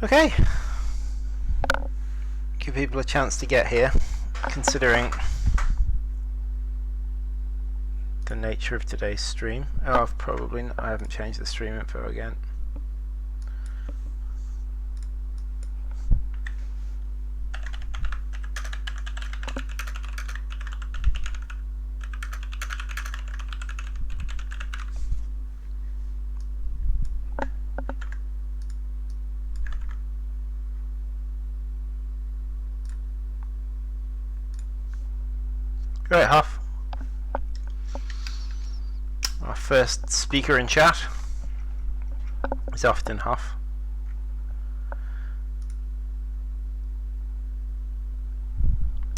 Okay, give people a chance to get here, considering the nature of today's stream. Oh, I haven't changed the stream info again. Right, Huff. Our first speaker in chat is often Huff.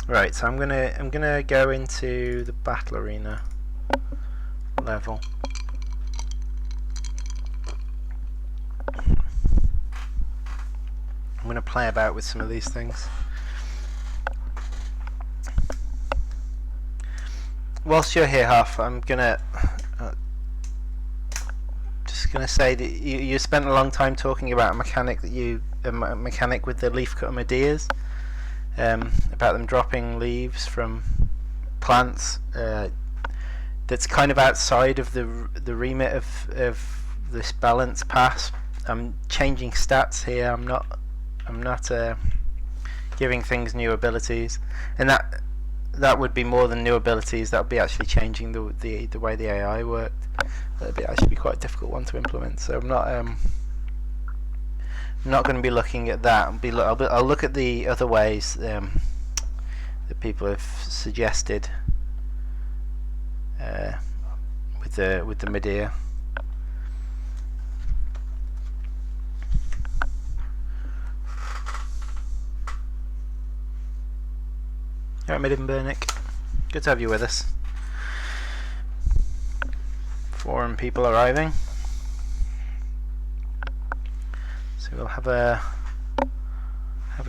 Right, so I'm gonna go into the battle arena level. I'm gonna play about with some of these things. Whilst you're here, Huff, I'm gonna just gonna say that you spent a long time talking about a mechanic with the Leafcutter Medeas, about them dropping leaves from plants. That's kind of outside of the remit of this balance pass. I'm changing stats here. I'm not giving things new abilities, and that would be more than new abilities. That would be actually changing the way the AI worked. That would actually be quite a difficult one to implement. So I'm not going to be looking at that. I'll look at the other ways that people have suggested with the Medea. Alright, Middenbernick, good to have you with us. Forum people arriving, so we'll have a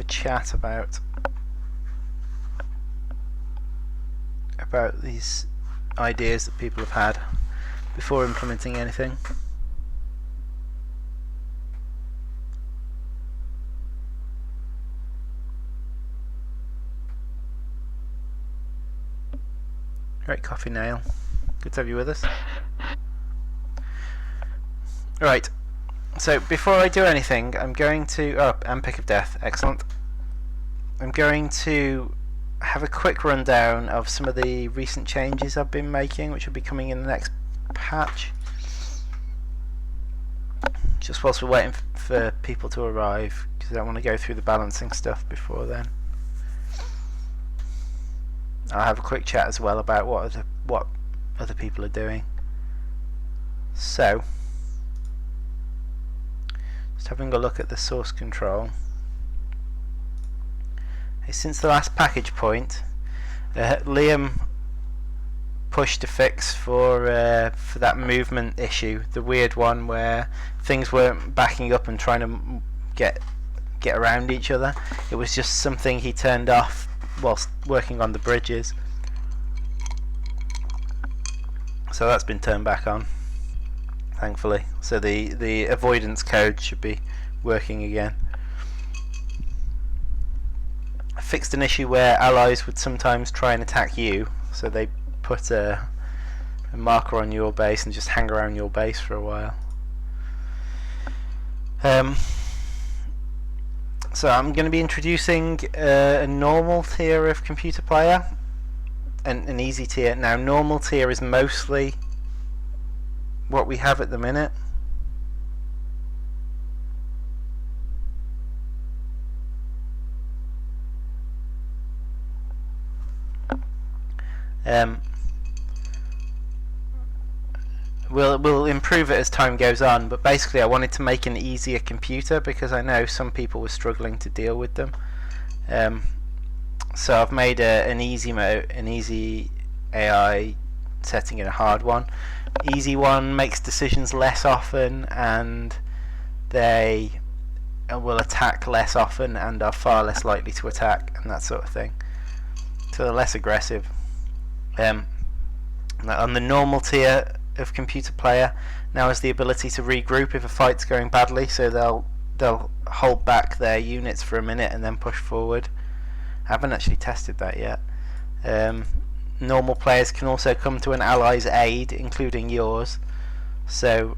chat about these ideas that people have had before implementing anything. Right, Coffee Nail, good to have you with us. Right, so before I do anything, I'm going to... and Pick of Death, excellent. I'm going to have a quick rundown of some of the recent changes I've been making, which will be coming in the next patch. Just whilst we're waiting for people to arrive, because I don't want to go through the balancing stuff before then. I'll have a quick chat as well about what other people are doing. So, just having a look at the source control. Since the last package point, Liam pushed a fix for that movement issue, the weird one where things weren't backing up and trying to get around each other. It was just something he turned off whilst working on the bridges. So that's been turned back on, thankfully. So the avoidance code should be working again. I fixed an issue where allies would sometimes try and attack you, so they put a marker on your base and just hang around your base for a while. So I'm going to be introducing a normal tier of computer player and an easy tier. Now, normal tier is mostly what we have at the minute. We'll improve it as time goes on, but basically I wanted to make an easier computer because I know some people were struggling to deal with them. So I've made an easy AI setting and a hard one. Easy one makes decisions less often, and they will attack less often and are far less likely to attack and that sort of thing. So they're less aggressive. On the normal tier of computer player now has the ability to regroup if a fight's going badly, so they'll they'll hold back their units for a minute and then push forward. I haven't actually tested that yet. Normal players can also come to an ally's aid, including yours. So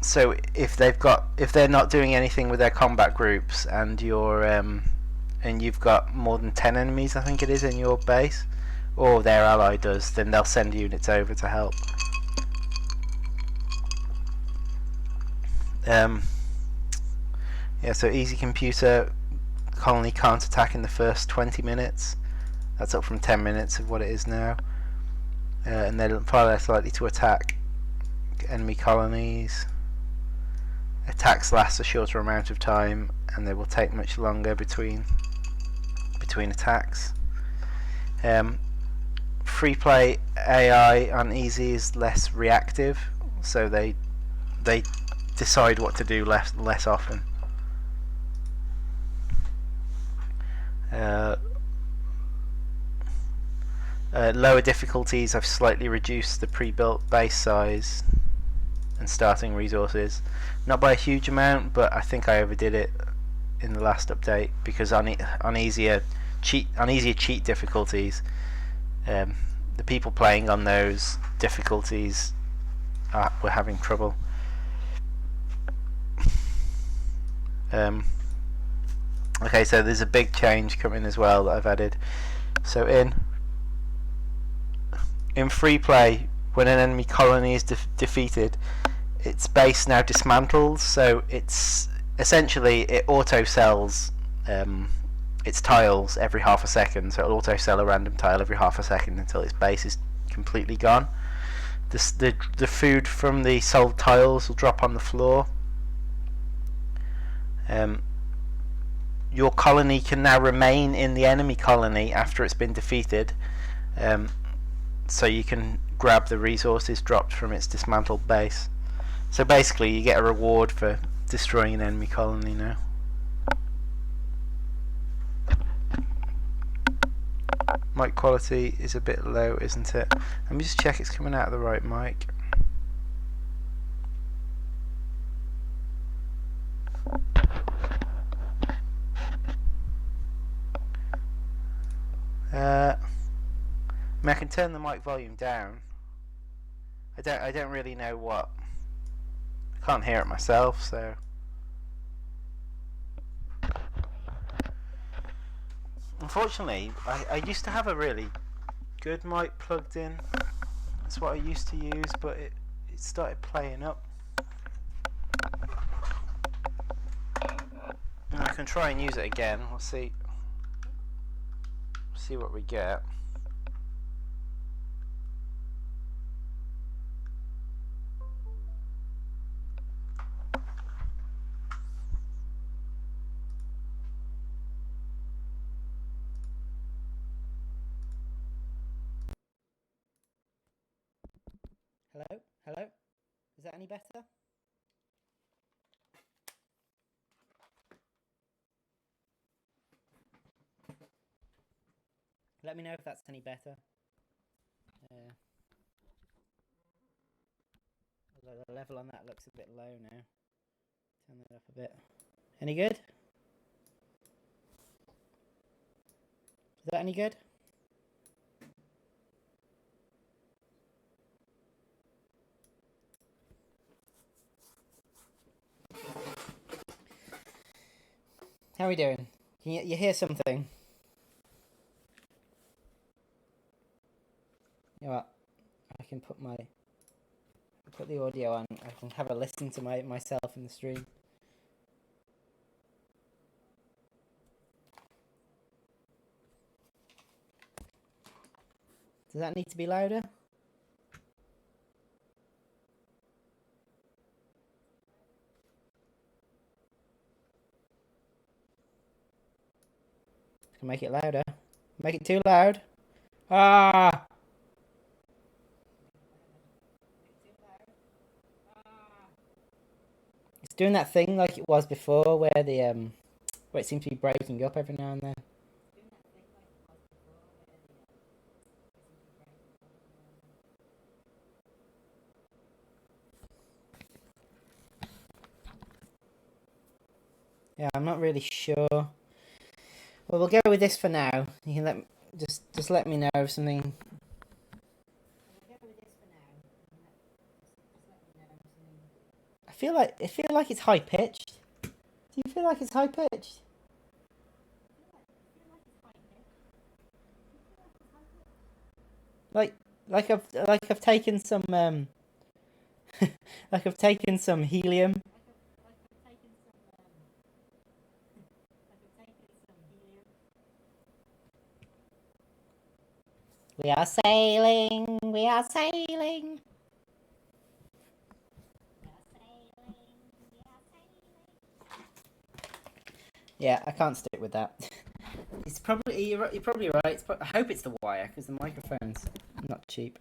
so if they're not doing anything with their combat groups, and you've got more than 10 enemies, I think it is, in your base, or their ally does, then they'll send units over to help. Yeah, so easy computer colony can't attack in the first 20 minutes. That's up from 10 minutes of what it is now. And they're far less likely to attack enemy colonies. Attacks last a shorter amount of time, and they will take much longer between attacks. Free play AI on easy is less reactive, so they decide what to do less often. Lower difficulties, I've slightly reduced the pre-built base size and starting resources, not by a huge amount, but I think I overdid it in the last update, because on easier cheat difficulties, the people playing on those difficulties were having trouble. Okay, so there's a big change coming as well that I've added. So in free play, when an enemy colony is defeated, its base now dismantles, so it's essentially, it auto sells its tiles every half a second, so it'll auto sell a random tile every half a second until its base is completely gone. The food from the sold tiles will drop on the floor. Your colony can now remain in the enemy colony after it's been defeated, so you can grab the resources dropped from its dismantled base. So basically you get a reward for destroying an enemy colony now. Mic quality is a bit low, isn't it? Let me just check it's coming out of the right mic. I mean, I can turn the mic volume down. I don't really know what. I can't hear it myself, so. Unfortunately, I used to have a really good mic plugged in. That's what I used to use, but it started playing up. And I can try and use it again. We'll see what we get. Hello? Is that any better? Let me know if that's any better. The level on that looks a bit low now. Turn that up a bit. Any good? Is that any good? How are we doing? Can you hear something? You know what? I can put the audio on. I can have a listen to myself in the stream. Does that need to be louder? I can make it louder. Make it too loud. Ah! It's doing that thing like it was before, where it seems to be breaking up every now and then. Yeah, I'm not really sure. Well, we'll go with this for now. You can just let me know if something. I feel like it's high pitched. Do you feel like it's high pitched? Like I've taken some like I've taken some helium. We are sailing. We are sailing. Yeah, I can't stick with that. It's probably you're probably right. I hope it's the wire because the microphone's not cheap.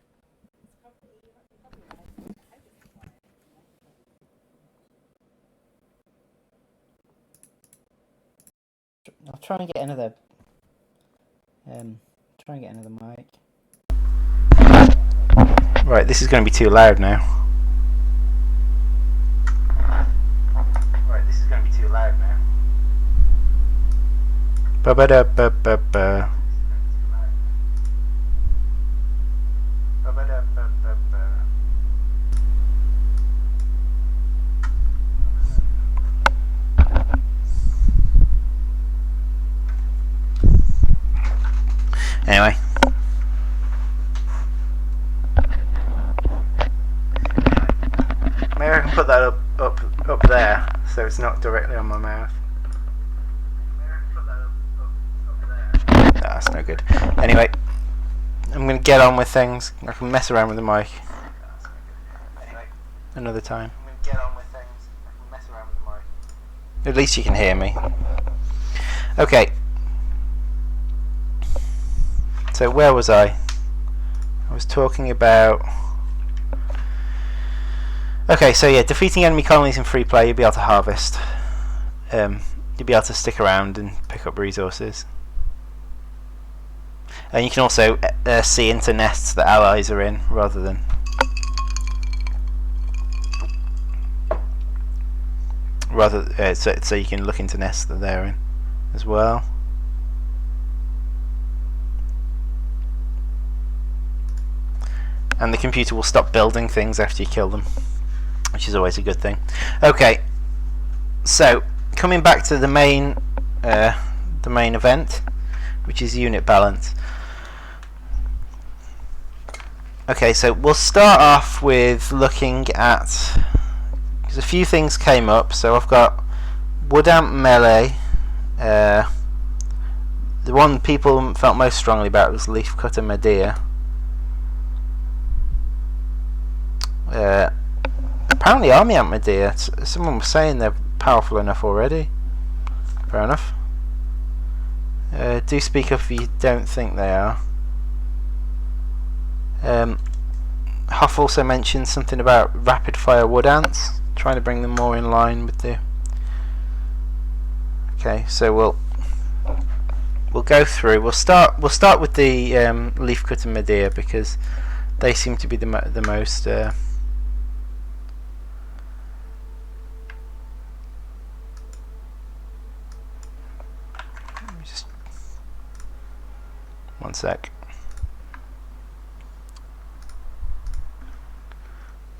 I'll try and get another. Try and get another mic. Right, this is going to be too loud now. Right, this is going to be too loud now. Ba ba da ba ba ba. Ba ba da ba ba ba. Anyway. Maybe I can put that up there so it's not directly on my mouth. That's no good. Anyway, I'm going to get on with things. I can mess around with the mic another time. At least you can hear me. Okay. So where was I? I was talking about... Okay, so yeah, defeating enemy colonies in free play, you'll be able to harvest. You'll be able to stick around and pick up resources. And you can also see into nests that allies are in, rather than... so you can look into nests that they're in as well. And the computer will stop building things after you kill them, which is always a good thing. Okay, so coming back to the main event, which is unit balance. Okay, so we'll start off with looking at, because a few things came up. So I've got Wood Amp Melee. The one people felt most strongly about was Leafcutter Medea. Apparently Army Amp Medea, someone was saying they're powerful enough already. Fair enough. Do speak up if you don't think they are. Huff also mentioned something about rapid fire wood ants, trying to bring them more in line with the... Okay, so we'll go through. We'll start with the Leafcutter Medea, because they seem to be the most just one sec.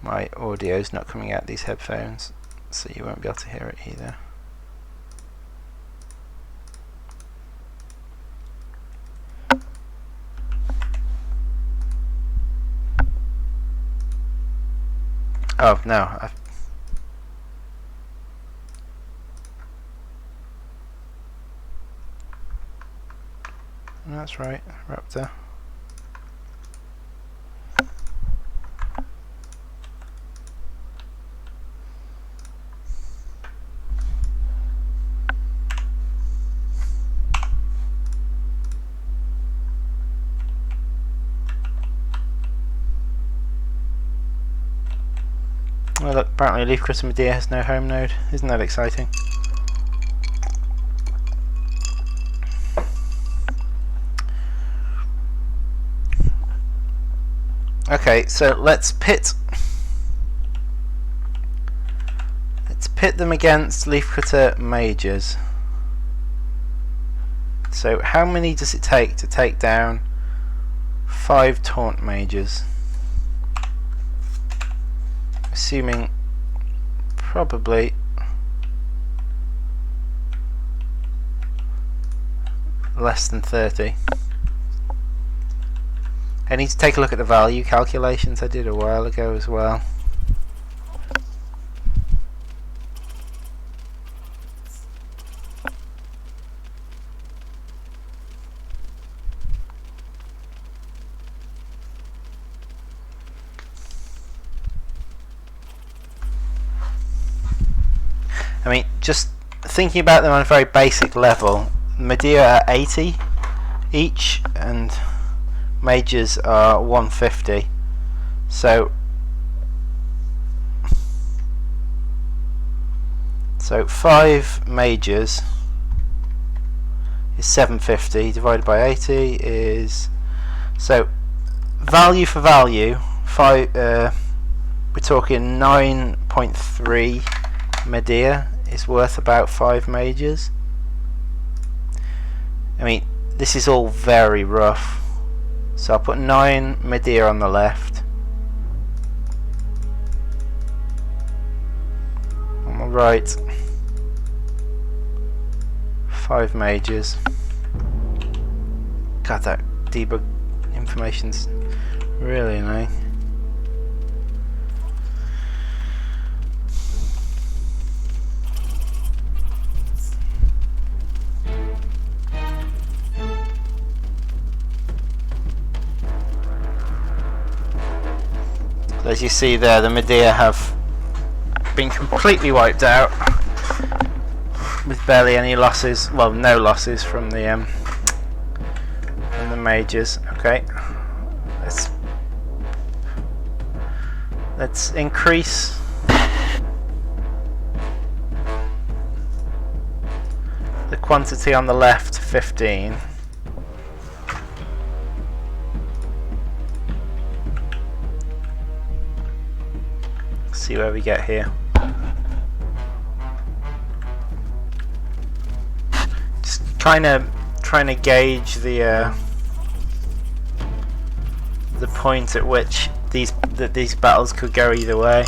My audio's not coming out these headphones, so you won't be able to hear it either. Oh no, that's right, Raptor. Well, look, apparently Leafcutter Medea has no home node. Isn't that exciting? Okay, so let's pit pit them against Leafcutter mages. So how many does it take to take down 5 taunt mages? Assuming probably less than 30. I need to take a look at the value calculations I did a while ago as well. I mean, just thinking about them on a very basic level, Medea are 80 each and mages are 150. So 5 mages is 750 divided by 80 is, so value for value, we're talking 9.3 Medea is worth about 5 mages. I mean, this is all very rough, so I'll put 9 Medea on the left. On the right, 5 mages. God, that debug information's really annoying. As you see there, the Medea have been completely wiped out with barely any losses. Well, no losses from the mages. Okay, let's increase the quantity on the left to 15. See where we get here. Just kind of trying to gauge the point at which these battles could go either way.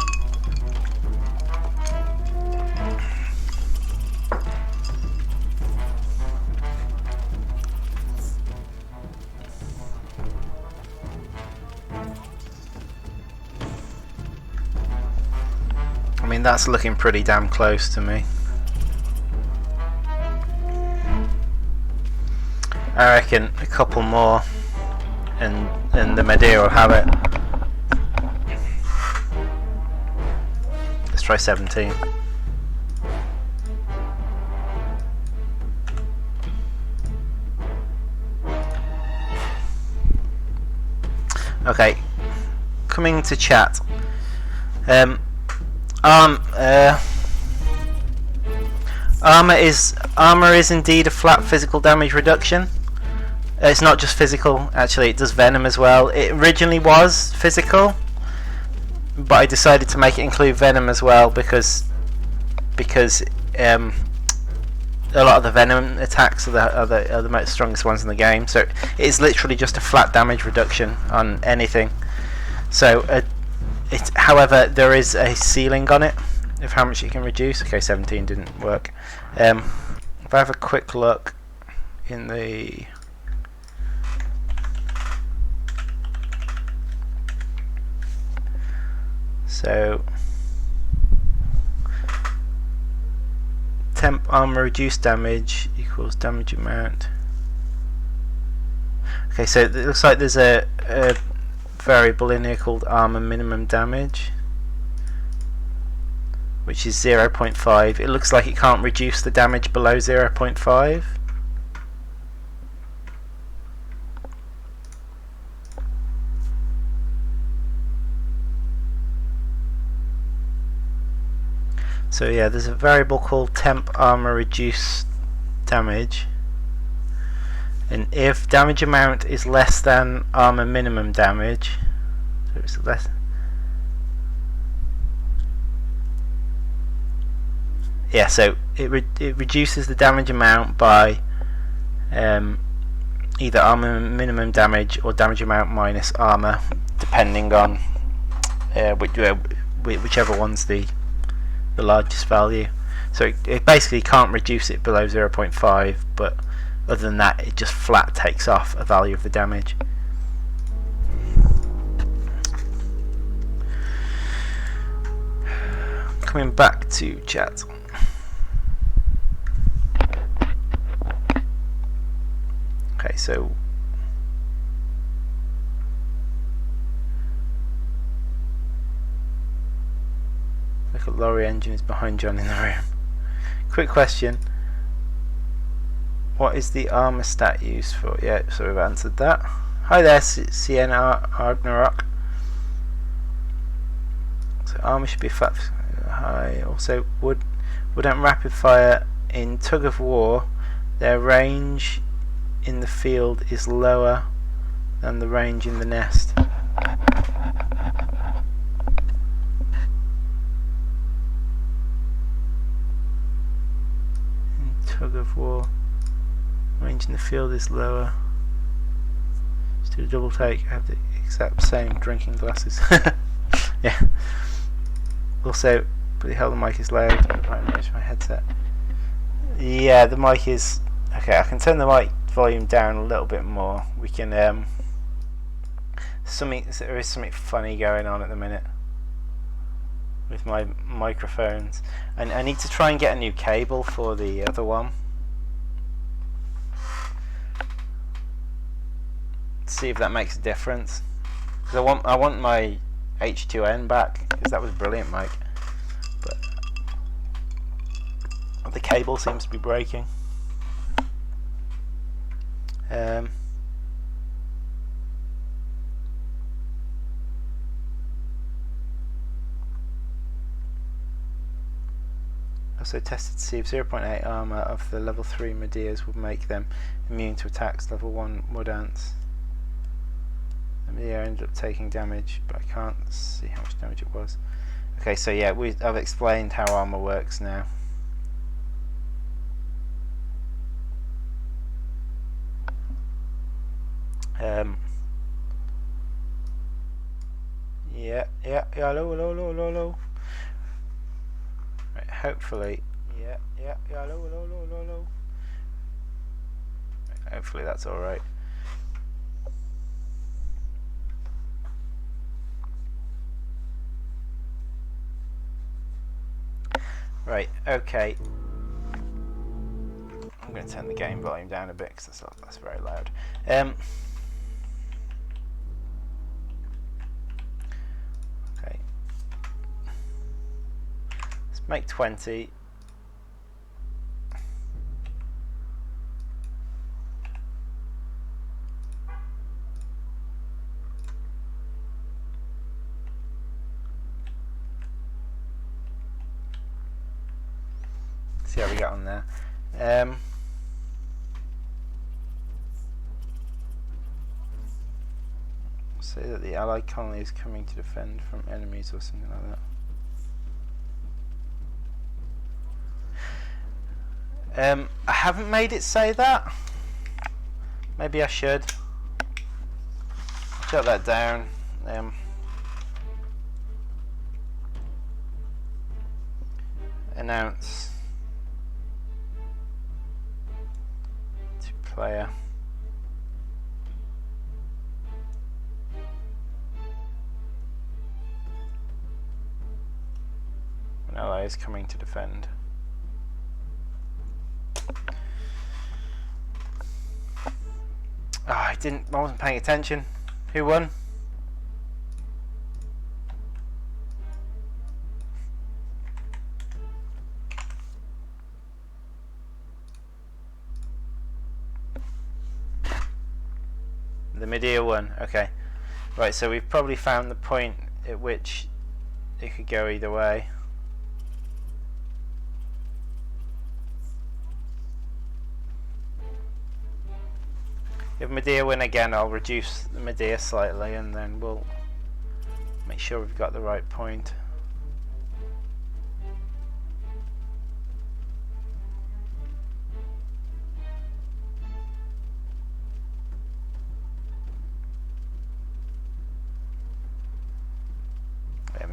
I mean, that's looking pretty damn close to me. I reckon a couple more and the Medea will have it. Let's try 17. Okay, coming to chat. Armor is indeed a flat physical damage reduction. It's not just physical, actually it does venom as well. It originally was physical, but I decided to make it include venom as well because a lot of the venom attacks are the most strongest ones in the game. So it is literally just a flat damage reduction on anything. So however, there is a ceiling on it of how much you can reduce. Okay, 17 didn't work. If I have a quick look in the temp armor reduced damage equals damage amount. Okay, so it looks like there's a variable in here called armor minimum damage, which is 0.5. It looks like it can't reduce the damage below 0.5. So yeah, there's a variable called temp armor reduce damage, and if damage amount is less than armor minimum damage, so it's less. yeah, so it reduces the damage amount by either armor minimum damage or damage amount minus armor, depending on whichever one's the largest value. So it basically can't reduce it below 0.5, but other than that, it just flat takes off a value of the damage. Coming back to chat. Okay, so look at lorry engine is behind John in the room. Quick question. What is the armor stat used for? Yeah, so we've answered that. Hi there, CNR Ragnarok. So armor should be flat. Hi. Also, wouldn't rapid fire in tug of war, their range in the field is lower than the range in the nest. In tug of war, range in the field is lower. Just do a double take. I have the exact same drinking glasses. Yeah. Also, bloody hell, the mic is loud. I'm going to my headset. Yeah, the mic is okay. I can turn the mic volume down a little bit more. We can there is something funny going on at the minute with my microphones, and I need to try and get a new cable for the other one. See if that makes a difference. Because I want my H2N back, because that was brilliant, Mike. But the cable seems to be breaking. Also tested to see if 0.8 armor of the level 3 Medeas would make them immune to attacks level 1 Mud Ants. The Medea ended up taking damage, but I can't see how much damage it was. Okay, so yeah, I've explained how armor works now. Hello. Right, hopefully, hello. Right, hopefully that's all right. Right, okay. I'm going to turn the game volume down a bit because that's very loud. Okay. Let's make 20. See how we got on there. Say that the Allied colony is coming to defend from enemies or something like that. I haven't made it say that. Maybe I should. Jot that down. Announce to player. An ally is coming to defend. I wasn't paying attention. Who won? The Medea won. Okay. Right, so we've probably found the point at which it could go either way. If Medea win again, I'll reduce the Medea slightly and then we'll make sure we've got the right point.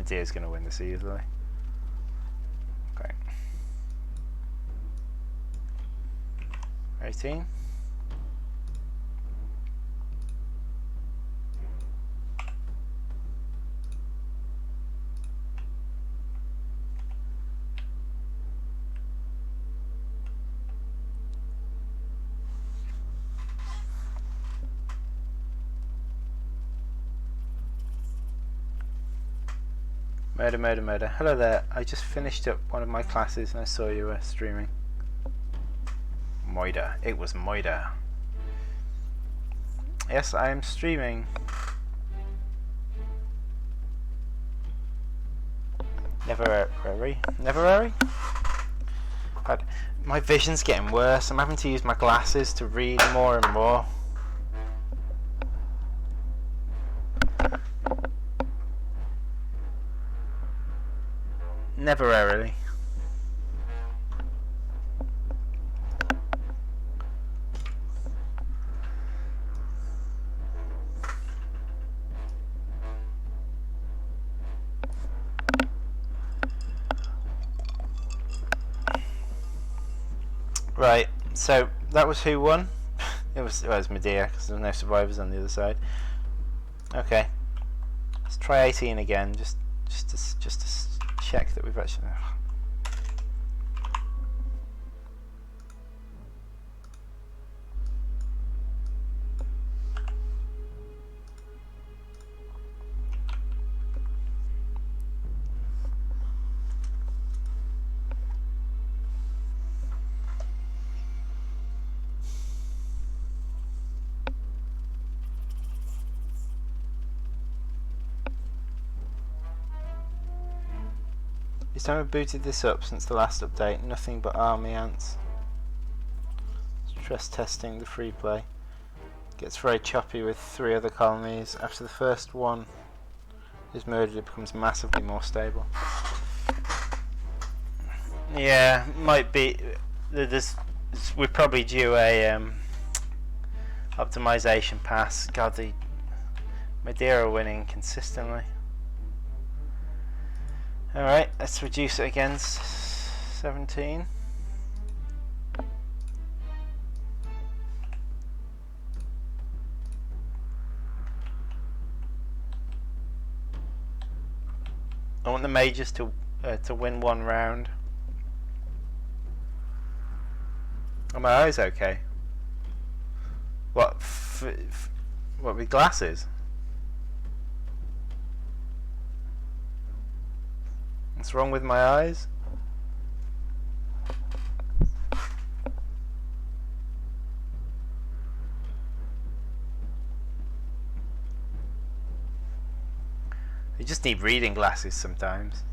Medea's going to win this easily. Okay. 18. Murder. Hello there. I just finished up one of my classes and I saw you were streaming. Moida. It was Moida. Yes, I am streaming. Never worry. My vision's getting worse. I'm having to use my glasses to read more and more. Never rarely. Right, so that was who won. It was Medea because there were no survivors on the other side. Okay, let's try 18 again, just to check that we've actually. Each time I've booted this up since the last update, nothing but army ants. Stress testing the free play. Gets very choppy with 3 other colonies. After the first one is murdered, it becomes massively more stable. Yeah, might be. We're probably due a optimization pass. God, the Medea are winning consistently. Alright, let's reduce it again. 17. I want the mages to win one round. Are my eyes okay? What? What with glasses? What's wrong with my eyes? You just need reading glasses sometimes.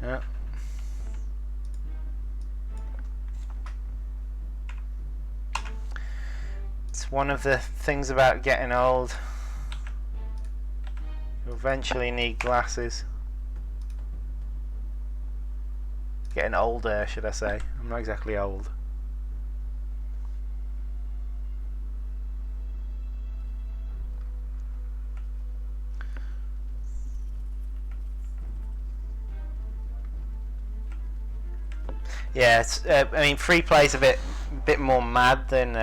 Yeah. It's one of the things about getting old. You'll eventually need glasses. Getting older, should I say. I'm not exactly old. Yeah, it's, I mean, free play's a bit more mad than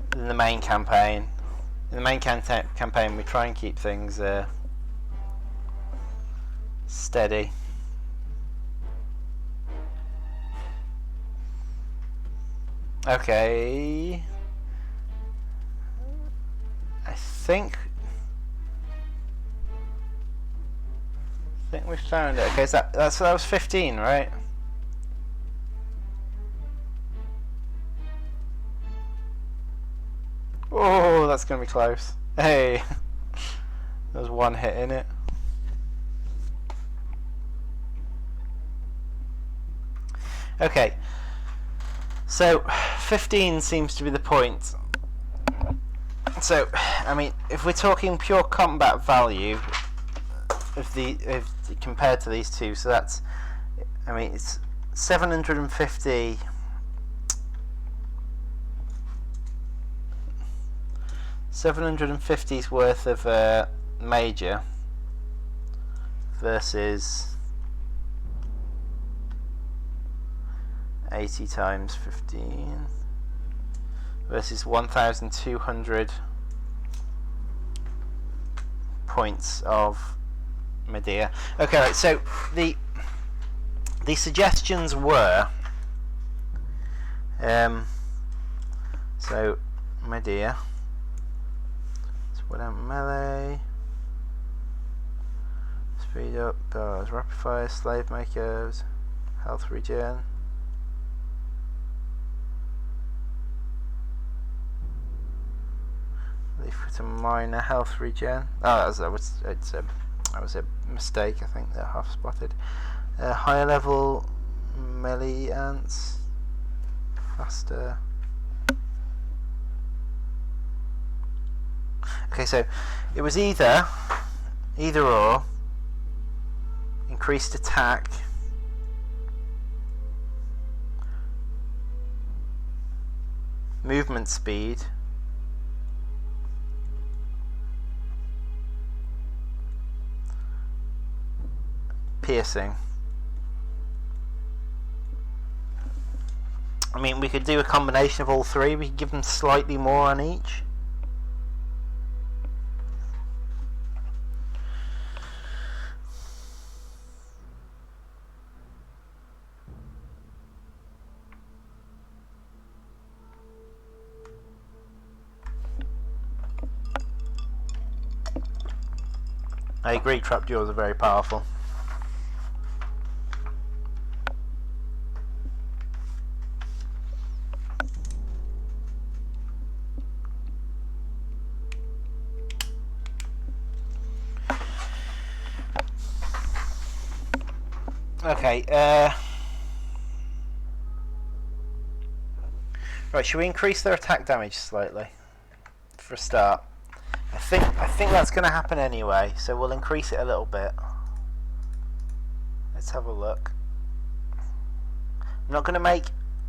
the main campaign. In the main campaign, we try and keep things steady. Okay, I think we found it. Okay, so that was 15, right? Oh, that's gonna be close. Hey, there's one hit in it. Okay, so 15 seems to be the point. So, I mean, if we're talking pure combat value compared to these two, so that's, I mean, it's 750. 750's worth of major versus 80 times 15 versus 1,200 points of Medea. Okay, right, so the suggestions were so Medea, split out melee, speed up, rapid fire, slave makers, health regen, Leafcutter minor, health regen. Oh, that was a mistake. I think they're half spotted. Higher level melee ants, faster. Okay, so it was either or, increased attack, movement speed, piercing. I mean, we could do a combination of all three. We could give them slightly more on each. I agree, trapdoors are very powerful. Okay, right, should we increase their attack damage slightly for a start? I think that's going to happen anyway, so we'll increase it a little bit. Let's have a look. I'm not going to make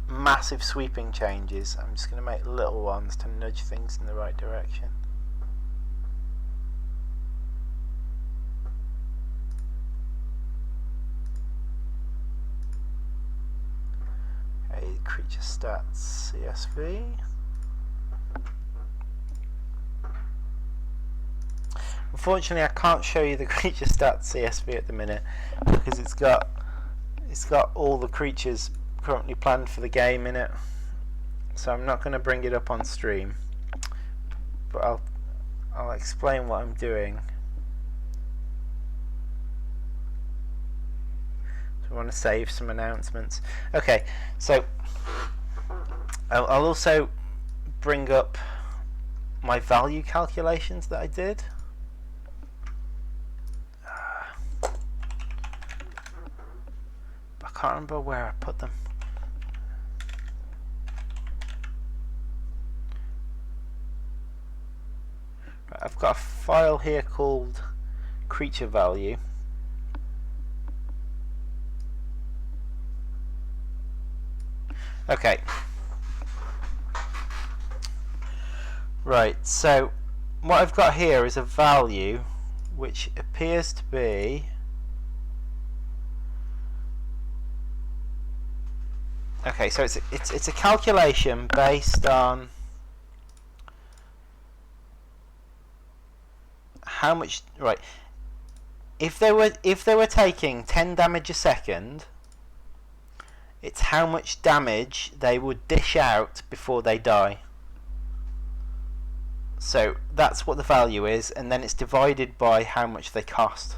massive sweeping changes. I'm just going to make little ones to nudge things in the right direction. Okay, creature stats CSV. Unfortunately, I can't show you the creature stats CSV at the minute because it's got all the creatures currently planned for the game in it. So I'm not going to bring it up on stream, but I'll explain what I'm doing. So I want to save some announcements. Okay, so I'll also bring up my value calculations that I did. I can't remember where I put them. Right, I've got a file here called creature value. Okay. Right, so what I've got here is a value which appears to be okay, so it's a calculation based on how much, right, if they were taking 10 damage a second, it's how much damage they would dish out before they die. So that's what the value is, and then it's divided by how much they cost.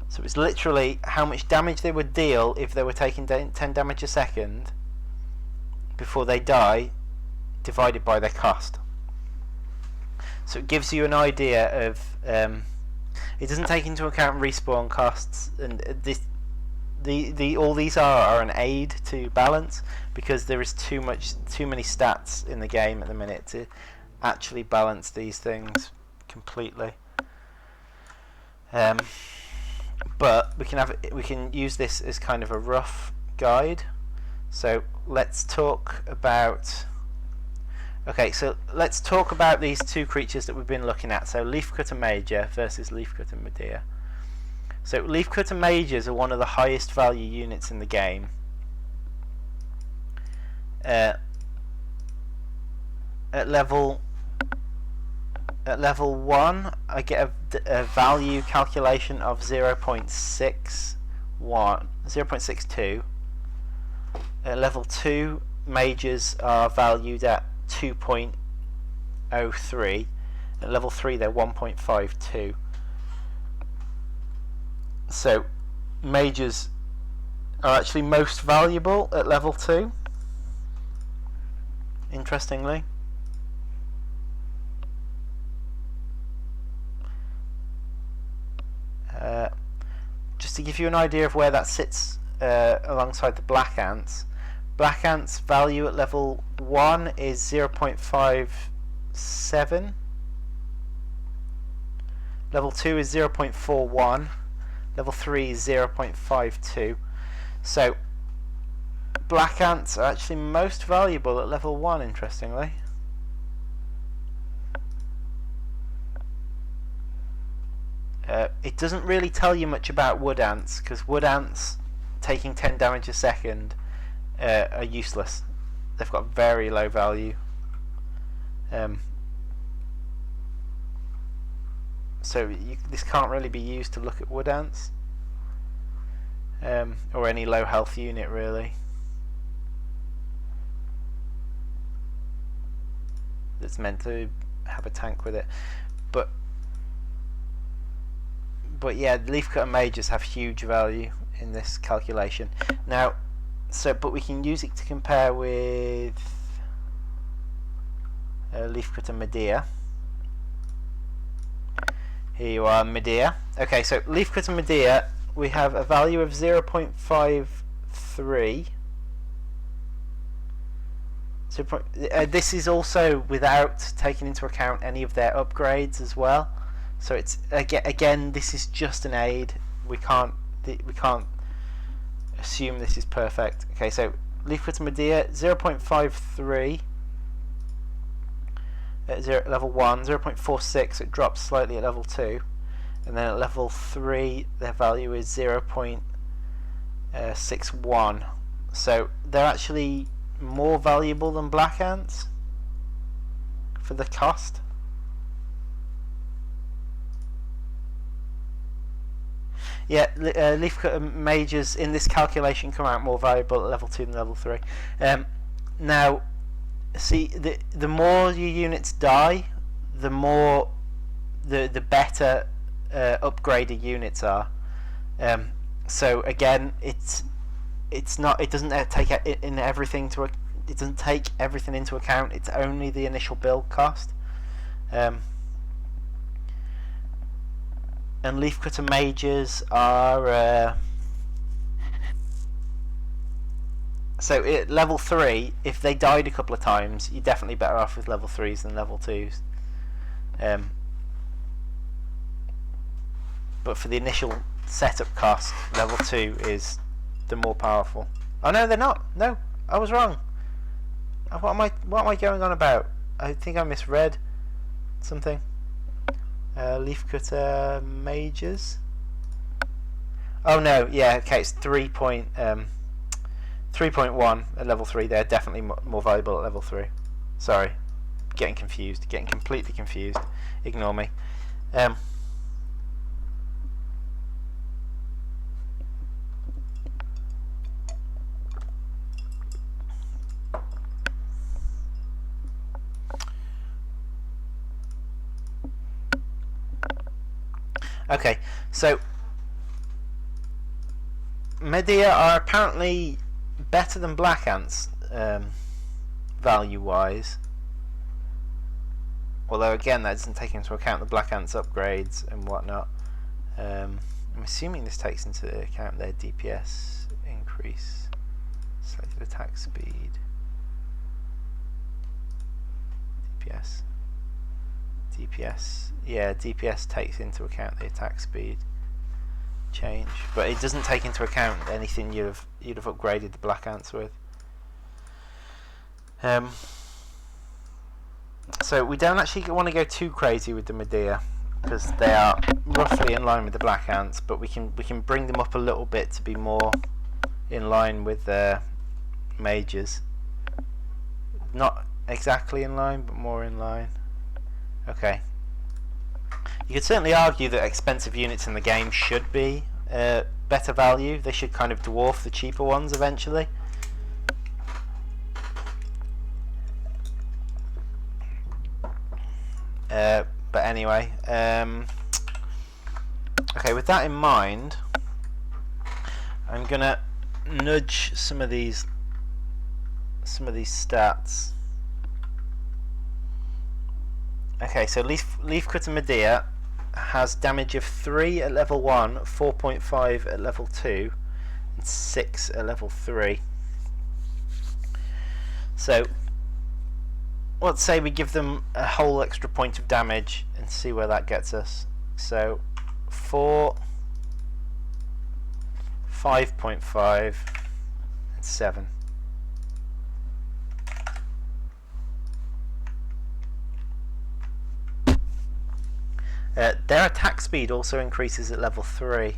So it's literally how much damage they would deal if they were taking 10 damage a second before they die, divided by their cost. So it gives you an idea of it doesn't take into account respawn costs, and all these are an aid to balance, because there is too many stats in the game at the minute to actually balance these things completely. But we can use this as kind of a rough guide. So let's talk about Okay, so let's talk about these two creatures that we've been looking at. So Leafcutter Major versus Leafcutter Medea. So Leafcutter Majors are one of the highest value units in the game. At level 1, I get a value calculation of 0.62. At level 2, Majors are valued at 2.03. At level 3, they're 1.52. So Majors are actually most valuable at level 2, interestingly. Just to give you an idea of where that sits alongside the Black Ants. Black Ants' value at level 1 is 0.57. Level 2 is 0.41. Level 3 is 0.52. So Black Ants are actually most valuable at level 1, interestingly. It doesn't really tell you much about Wood Ants, because Wood Ants taking 10 damage a second are useless. They've got very low value. So this can't really be used to look at Wood Ants. Or any low health unit, really. That's meant to have a tank with it. But yeah, Leafcutter Majors have huge value in this calculation. Now, but we can use it to compare with Leafcutter Medea. Here you are, Medea. Okay, so Leafcutter Medea, we have a value of 0.53. So this is also without taking into account any of their upgrades as well. So it's again, this is just an aid. We can't assume this is perfect. Okay, so Leafcutter Medea 0.53 at level 1, 0.46. It drops slightly at level 2, and then at level 3 their value is 0.61. So they're actually more valuable than Black Ants for the cost. Yeah, Leafcutter Majors in this calculation come out more valuable at level 2 than level 3. Now, see, the more your units die, the better upgraded units are. So again, it doesn't take everything into account. It's only the initial build cost. And Leafcutter Majors are so at level 3, if they died a couple of times, you're definitely better off with level 3s than level 2s. But for the initial setup cost, level 2 is the more powerful. Oh no, they're not. No, I was wrong. What am I going on about? I think I misread something. Leafcutter Majors. Oh no, yeah, okay, it's 3.1 at level 3. They're definitely more valuable at level 3. Sorry, getting completely confused. Ignore me. Okay, so Medea are apparently better than Black Ants value-wise. Although again, that doesn't take into account the Black Ants upgrades and whatnot. I'm assuming this takes into account their DPS increase, selected attack speed, DPS. Yeah, DPS takes into account the attack speed change, but it doesn't take into account anything you'd have upgraded the Black Ants with. So we don't actually want to go too crazy with the Medea, because they are roughly in line with the black ants, but we can bring them up a little bit to be more in line with the mages. Not exactly in line, but more in line. Okay. You could certainly argue that expensive units in the game should be better value. They should kind of dwarf the cheaper ones eventually. But anyway, okay. With that in mind, I'm gonna nudge some of these stats. Okay, so Leafcutter Medea has damage of 3 at level 1, 4.5 at level 2, and 6 at level 3. So let's say we give them a whole extra point of damage and see where that gets us. So 4, 5.5, and 7. Their attack speed also increases at level 3.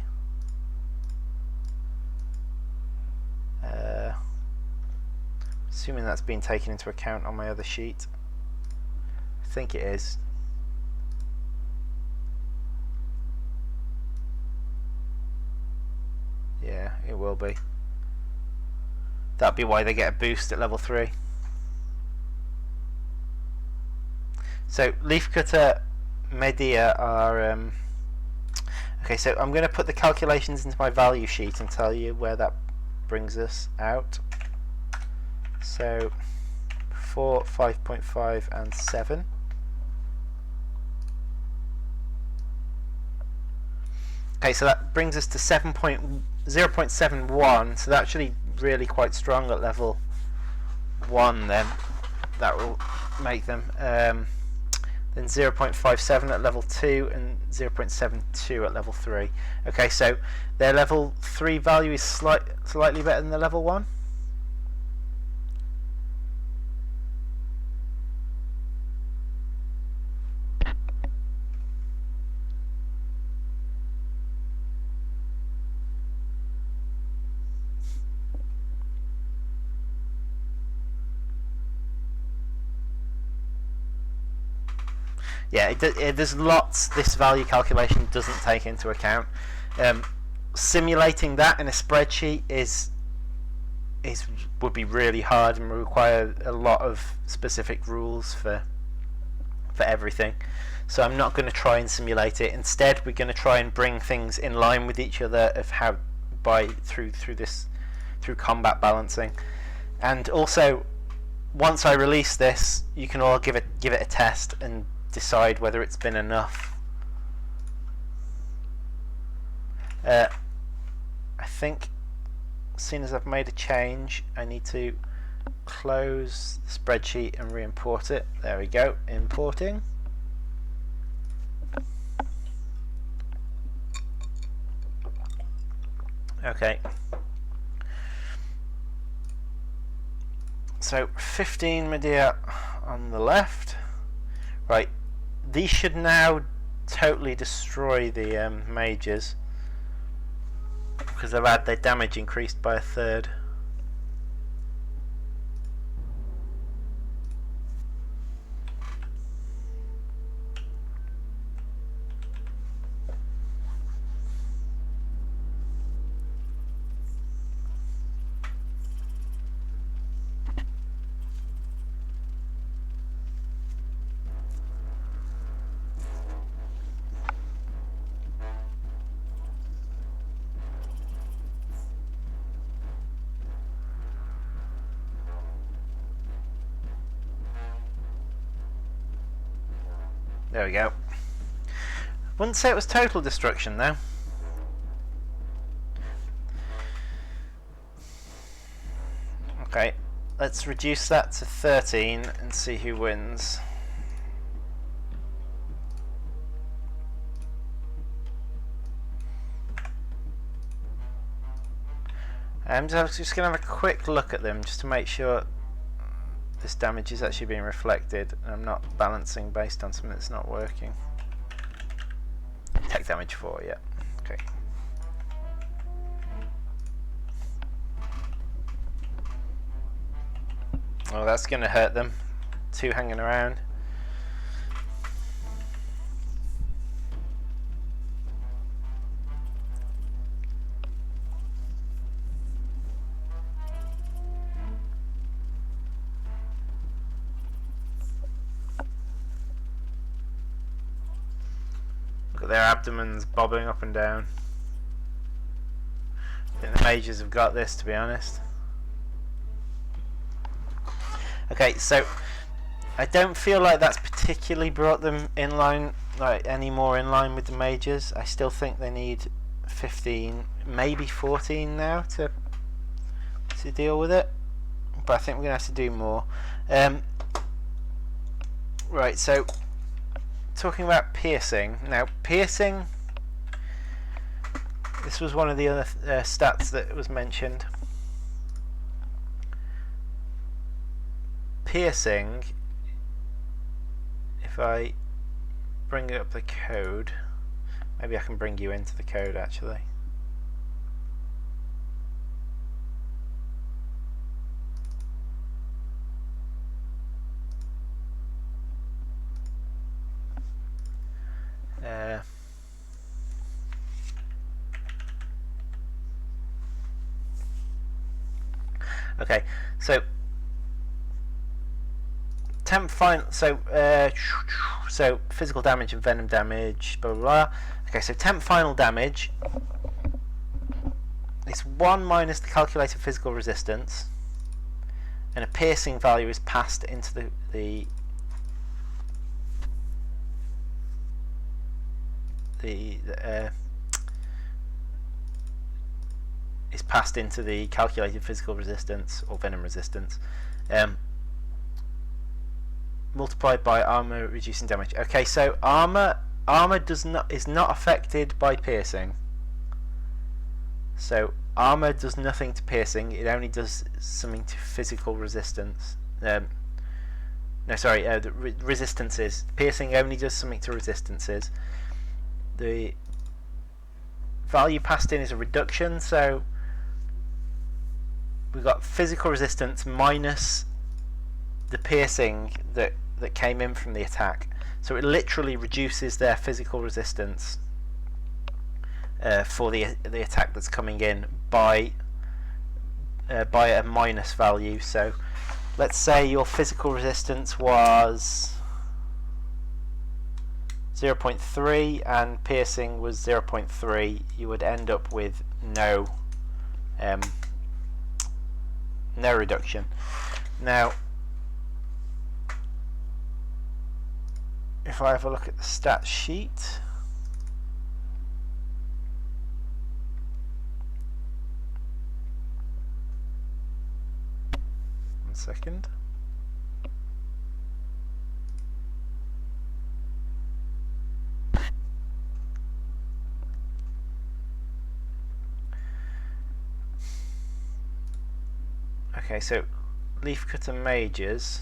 Assuming that's been taken into account on my other sheet. I think it is. Yeah, it will be. That'd be why they get a boost at level 3. So Leafcutter Medea are okay, so I'm going to put the calculations into my value sheet and tell you where that brings us out. So 4, 5.5 and 7. Okay, so that brings us to 0.71, so that's actually really quite strong at level 1 then. That will make them. Then 0.57 at level 2 and 0.72 at level 3. Okay, so their level 3 value is slightly better than the level 1. Yeah, there's lots this value calculation doesn't take into account. Simulating that in a spreadsheet would be really hard and require a lot of specific rules for everything. So I'm not going to try and simulate it. Instead, we're going to try and bring things in line with each other of how through combat balancing. And also, once I release this, you can all give it a test and decide whether it's been enough. I think as soon as I've made a change, I need to close the spreadsheet and re-import it. There we go, importing. Okay. So 15 Medea on the left. Right, these should now totally destroy the mages because they've had their damage increased by 1/3. There we go. Wouldn't say it was total destruction though. Okay, let's reduce that to 13 and see who wins. I'm just going to have a quick look at them just to make sure this damage is actually being reflected, and I'm not balancing based on something that's not working. Tech damage 4, yeah. Okay. Oh, that's going to hurt them. 2 hanging around. Look at their abdomens bobbing up and down. I think the mages have got this, to be honest. Okay, so I don't feel like that's particularly brought them in line, like any more in line with the mages. I still think they need 15, maybe 14 now to deal with it. But I think we're gonna have to do more. Right, so talking about piercing. Now, piercing. This was one of the other stats that was mentioned. Piercing, if I bring up the code, maybe I can bring you into the code actually. Okay, so so physical damage and venom damage, blah blah blah. Okay, so temp final damage is 1 minus the calculated physical resistance, and a piercing value is passed into the is passed into the calculated physical resistance or venom resistance, multiplied by armor reducing damage. Okay, so armor is not affected by piercing. So armor does nothing to piercing. It only does something to physical resistance. The resistances. Piercing only does something to resistances. The value passed in is a reduction, so we've got physical resistance minus the piercing that came in from the attack. So it literally reduces their physical resistance for the attack that's coming in by a minus value. So let's say your physical resistance was 0.3 and piercing was 0.3, you would end up with no reduction. Now, if I have a look at the stat sheet, one second. Okay, so Leafcutter mages.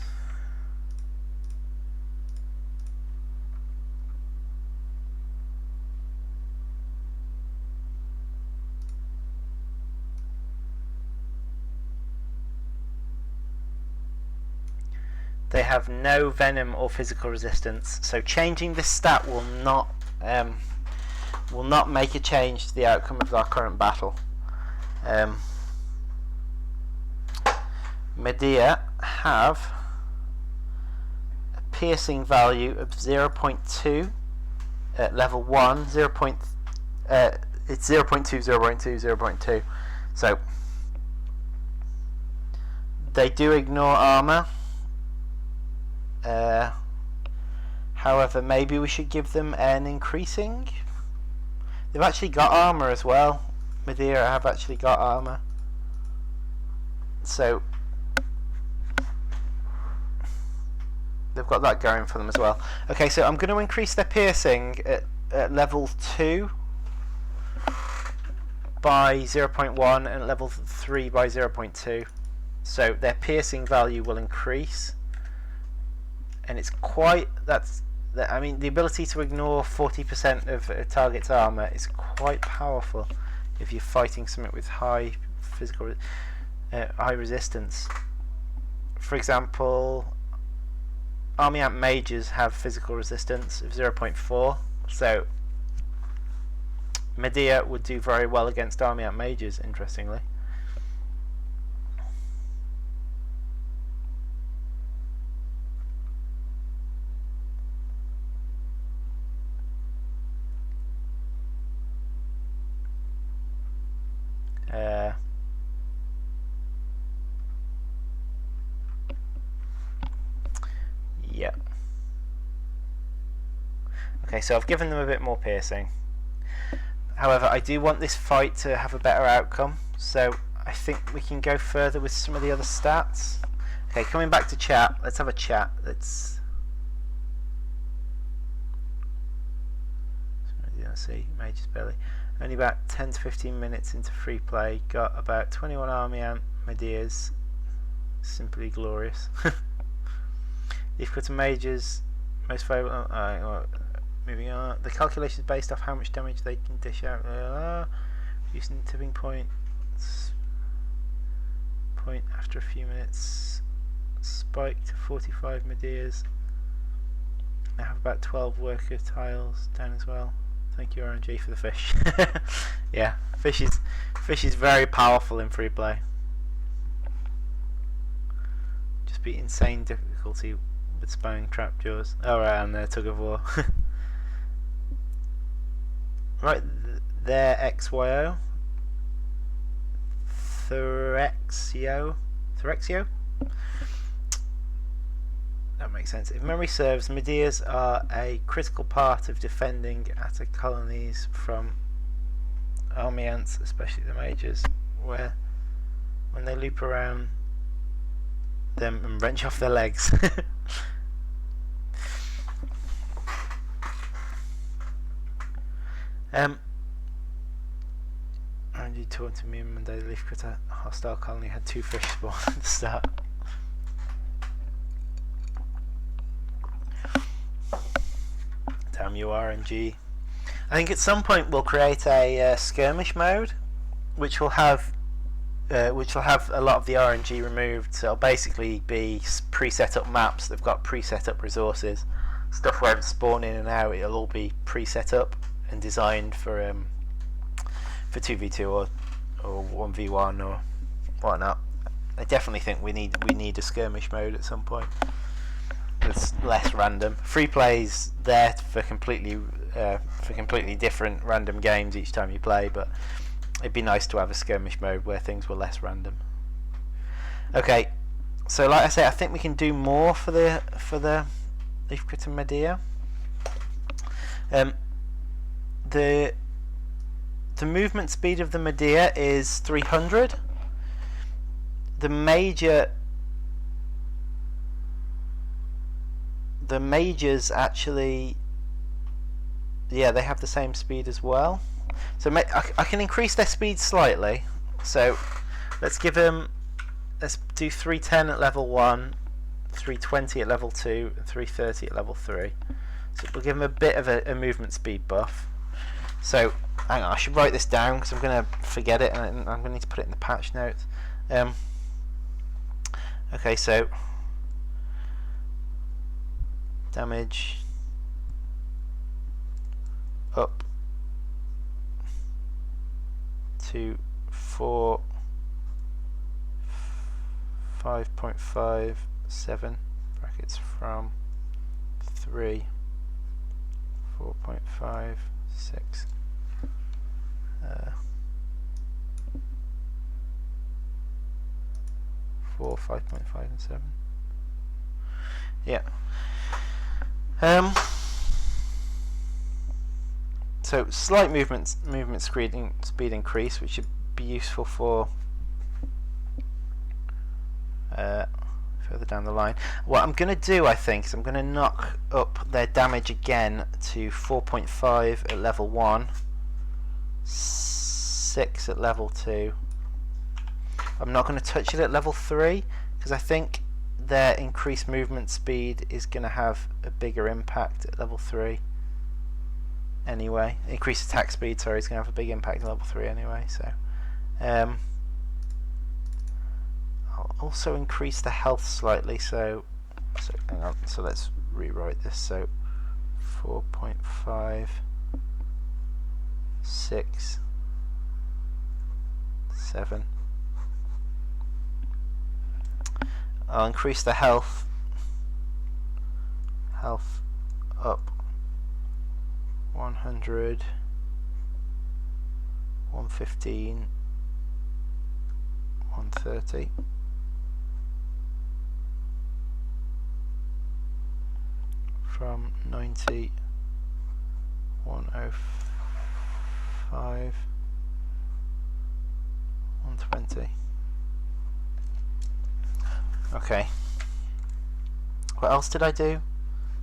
They have no venom or physical resistance, so changing this stat will not make a change to the outcome of our current battle. Medea have a piercing value of 0.2 at level 1, it's 0.2, 0.2, 0.2. So they do ignore armor. However, maybe we should give them an increasing. They've actually got armor as well. Medea have actually got armor. So they've got that going for them as well. Okay, so I'm going to increase their piercing at level 2 by 0.1 and at level 3 by 0.2. so their piercing value will increase, and it's quite I mean, the ability to ignore 40% of a target's armor is quite powerful if you're fighting something with high resistance. For example, Army Ant Mages have physical resistance of 0.4, so Medea would do very well against Army Ant Mages, interestingly. Yeah. Okay, so I've given them a bit more piercing. However, I do want this fight to have a better outcome, so I think we can go further with some of the other stats. Okay, coming back to chat, let's have a chat. Let's see, Mage's Belly. Only about 10 to 15 minutes into free play, got about 21 Army Ant Medeas. Simply glorious. Leafcutter Mages, most favourite. Moving on. The calculation is based off how much damage they can dish out. Reducing the tipping point after a few minutes. Spike to 45 Medeas. I have about 12 worker tiles down as well. Thank you, RNG, for the fish. Yeah, fish is very powerful in free play. Just be insane difficulty with spamming trap jaws. Alright, and their tug of war. Right, there XYO. Thorexio. That makes sense. If memory serves, Medeas are a critical part of defending Atta colonies from army ants, especially the mages, where when they loop around them and wrench off their legs. And you talked to me on Monday, the Leafcutter hostile colony had 2 fish spawn at the start. Damn you, RNG. I think at some point we'll create a skirmish mode, which will have a lot of the RNG removed. So it'll basically be pre-set up maps that've got pre-set up resources, stuff where it's spawn in and out. It'll all be pre-set up and designed for 2v2 or 1v1 or whatnot. I definitely think we need a skirmish mode at some point. It's less random. Free play's there for completely different random games each time you play, but it'd be nice to have a skirmish mode where things were less random. Okay, so like I say, I think we can do more for the Leafcutter Medea. The movement speed of the Medea is 300. The mages actually, yeah, they have the same speed as well. So I can increase their speed slightly. So let's do 310 at level 1, 320 at level 2, and 330 at level 3. So we'll give them a bit of a movement speed buff. So hang on, I should write this down because I'm going to forget it, and I'm going to need to put it in the patch notes. Okay, so damage up to 5.57 brackets from 3 4.56 4 5.5 and 7. Yeah. So slight movement speed increase, which should be useful for further down the line. What I'm going to do, I think, is I'm going to knock up their damage again to 4.5 at level 1, 6 at level 2, I'm not going to touch it at level 3 because I think their increased movement speed is going to have a bigger impact at level 3 anyway. Increased attack speed, sorry, is going to have a big impact at level 3 anyway. So I'll also increase the health slightly. So hang on. So let's rewrite this. So 4.5, 6, 7. I'll increase the health up 100, 115, 130. From 90, 105, 120. Okay. What else did I do?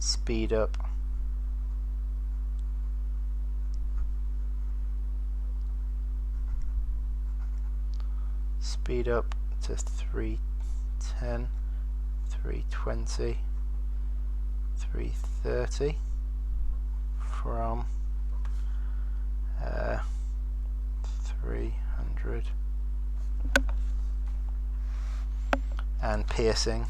Speed up. Speed up to 310, 320, 330 from 300. And piercing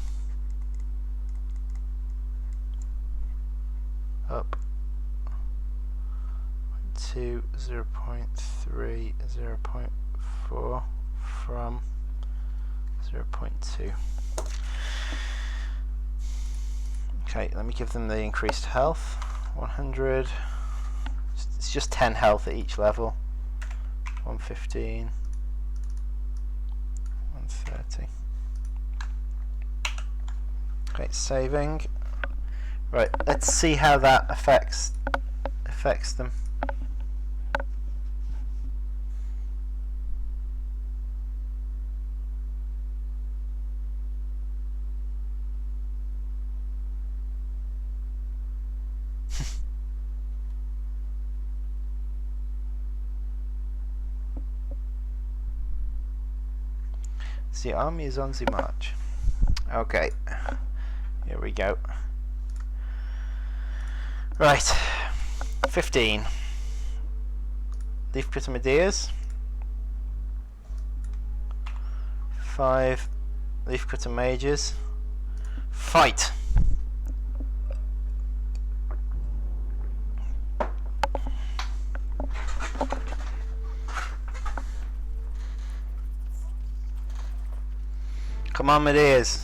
up to 0.3, 0.4 from 0.2. Okay, let me give them the increased health. 100. It's just 10 health at each level. 115, 130. Okay, saving. Right, let's see how that affects them. The army is on the march. Okay. Here we go. Right, 15. Leafcutter Medeas. 5 Leafcutter Mages. Fight! Come on, Medeas.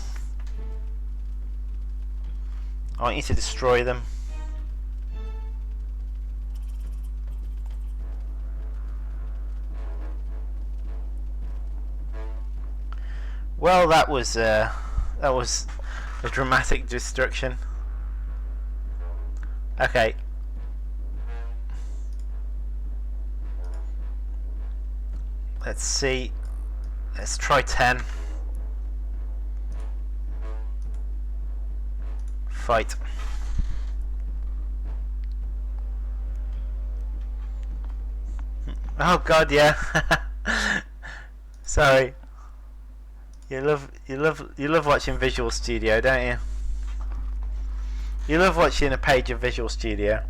I want you to destroy them. Well, that was a dramatic destruction. Okay. Let's see. Let's try 10. Fight. Oh God, yeah. Sorry. You love watching Visual Studio, don't you? You love watching a page of Visual Studio.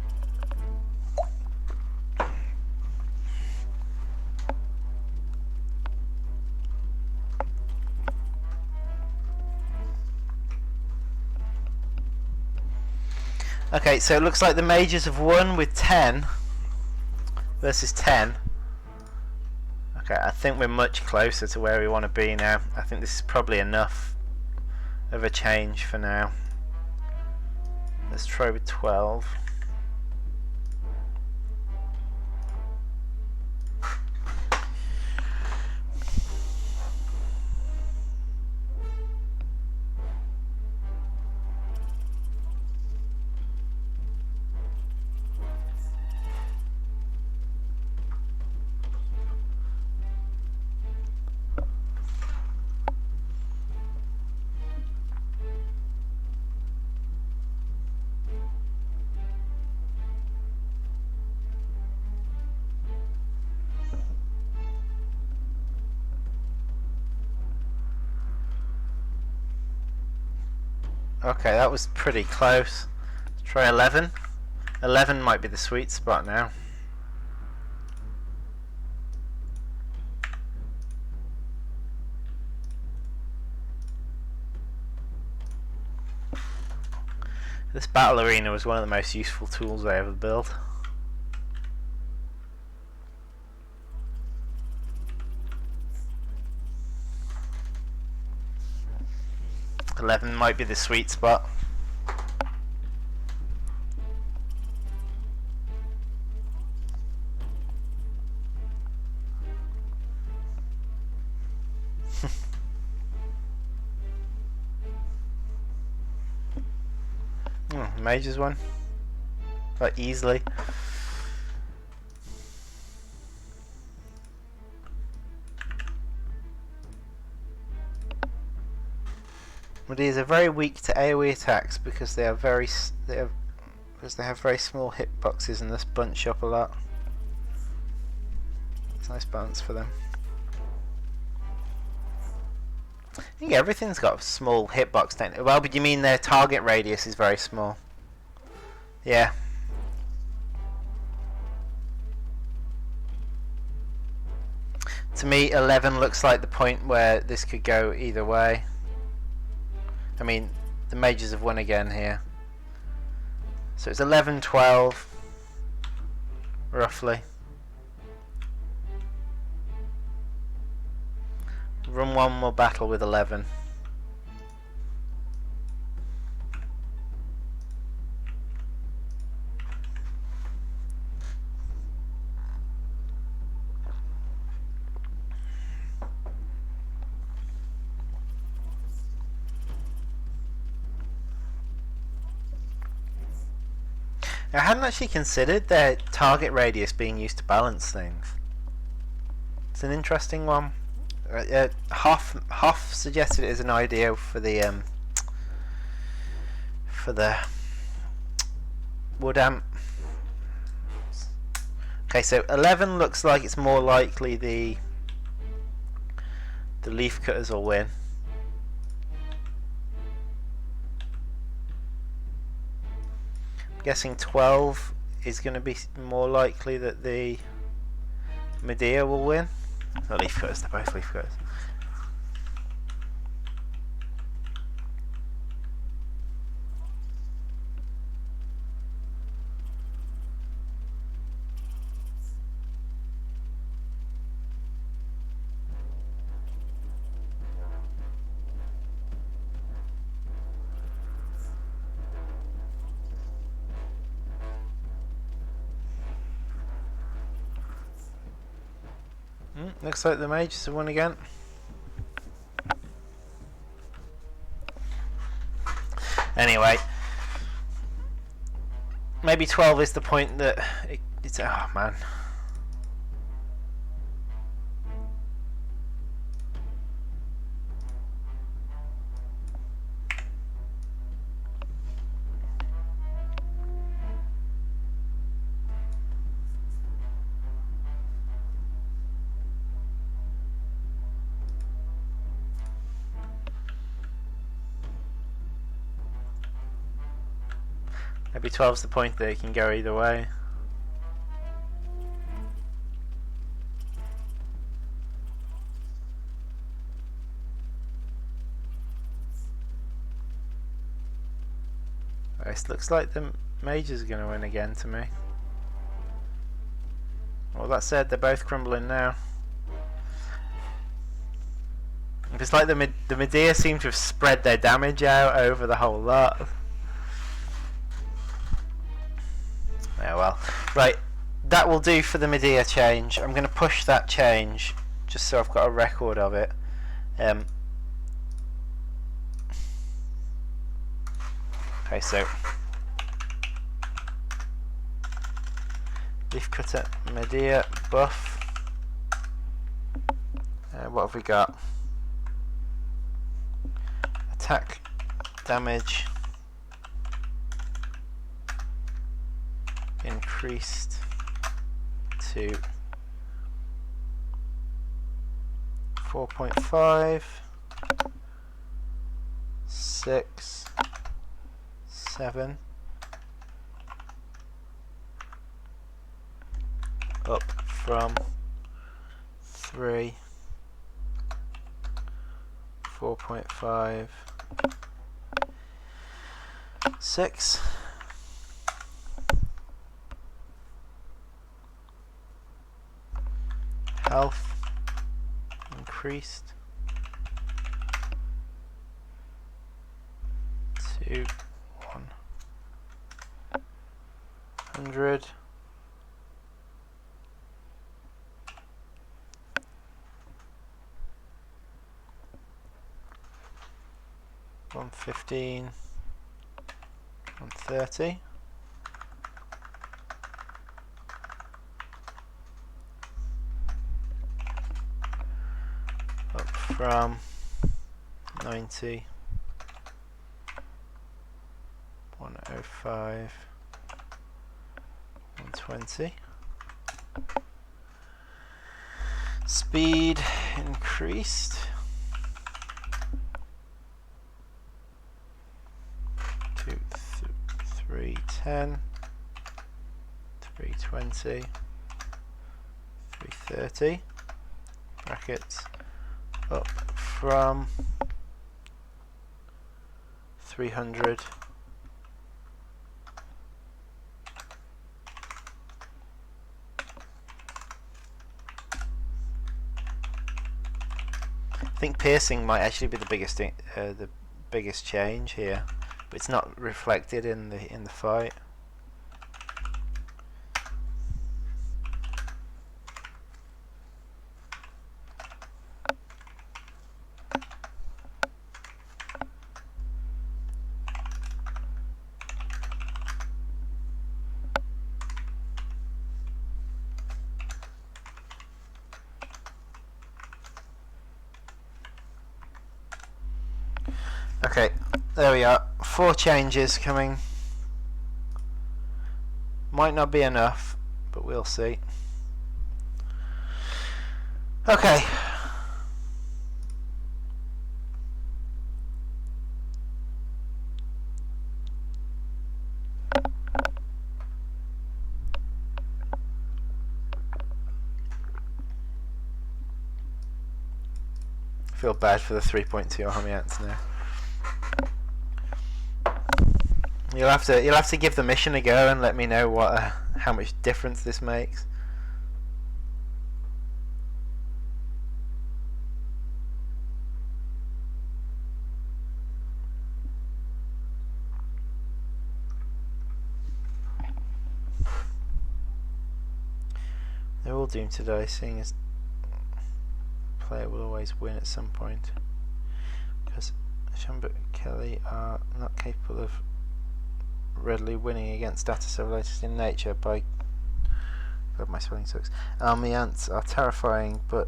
Okay, so it looks like the mages have won with 10 versus 10. Okay, I think we're much closer to where we want to be now. I think this is probably enough of a change for now. Let's try with 12. Okay, that was pretty close. Let's try 11. 11 might be the sweet spot now. This battle arena was one of the most useful tools I ever built. $11 might be the sweet spot. Mages one, quite easily. Medeas are very weak to AoE attacks because they have very small hitboxes and this bunch up a lot. It's a nice balance for them. I think everything's got a small hitbox, don't it? Well, but you mean their target radius is very small? Yeah. To me, 11 looks like the point where this could go either way. I mean, the mages have won again here. So it's 11, 12, roughly. Run one more battle with 11. I hadn't actually considered their target radius being used to balance things. It's an interesting one. Hoff suggested it as an idea for the wood amp. Okay, so 11 looks like it's more likely the Leafcutters will win. I'm guessing 12 is going to be more likely that the Medea will win. Not Leafcutters, they're both Leafcutters. Looks like the mages have won again. Anyway, maybe 12 is the point that it's. Oh man. Maybe 12's the point that it can go either way. This looks like the mages are going to win again to me. Well, that said, they're both crumbling now. It's like the Medea seem to have spread their damage out over the whole lot. Yeah, well, right, that will do for the Medea change. I'm going to push that change just so I've got a record of it. Okay, so Leafcutter Medea buff. What have we got? Attack damage increased to 4.5, 6, 7 up from 3, 4.5, 6, health increased to 100, 115, 130, up from 90, 105, 120. Speed increased to 310, 320, 330. Brackets up from 300, I think piercing might actually be the biggest change here, but it's not reflected in the fight. Okay, there we are. 4 changes coming. Might not be enough, but we'll see. Okay. Feel bad for the 3.2 army ants now. You'll have to give the mission a go and let me know what how much difference this makes. They're all doomed to die, seeing as player will always win at some point, because Shambut Kelly are not capable of readily winning against data so related in nature by... God, my spelling sucks. Army ants are terrifying, but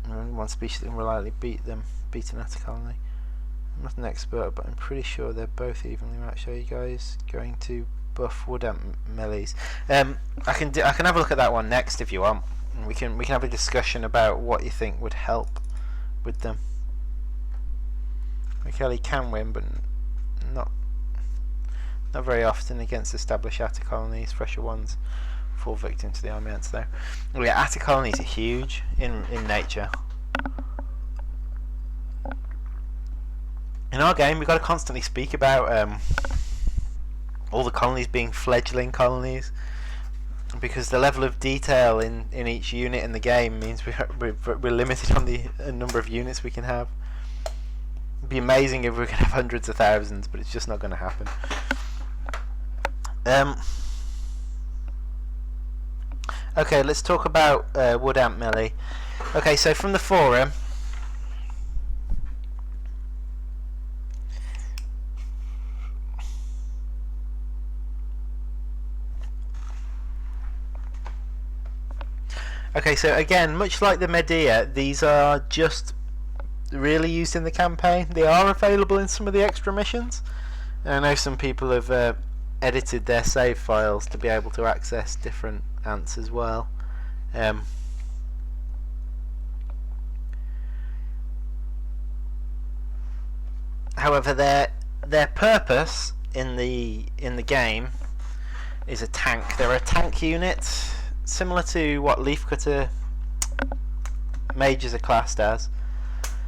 one species that can reliably beat an ant colony. I'm not an expert, but I'm pretty sure they're both evenly matched. Are you guys going to buff wood ant melees? I can have a look at that one next if you want. We can have a discussion about what you think would help with them. Kelly can win, but not very often against established atta colonies. Fresher ones fall victim to the army ants though. Oh yeah, atta colonies are huge in nature. In our game, we've got to constantly speak about all the colonies being fledgling colonies, because the level of detail in each unit in the game means we're limited on the number of units we can have. It'd be amazing if we could have hundreds of thousands, but it's just not going to happen. Okay, let's talk about wood ant melee. Okay, so from the forum, okay, so again, much like the Medea, these are just really used in the campaign. They are available in some of the extra missions. And I know some people have edited their save files to be able to access different ants as well. However, their purpose in the game is a tank. They're a tank unit, similar to what Leafcutter mages are classed as.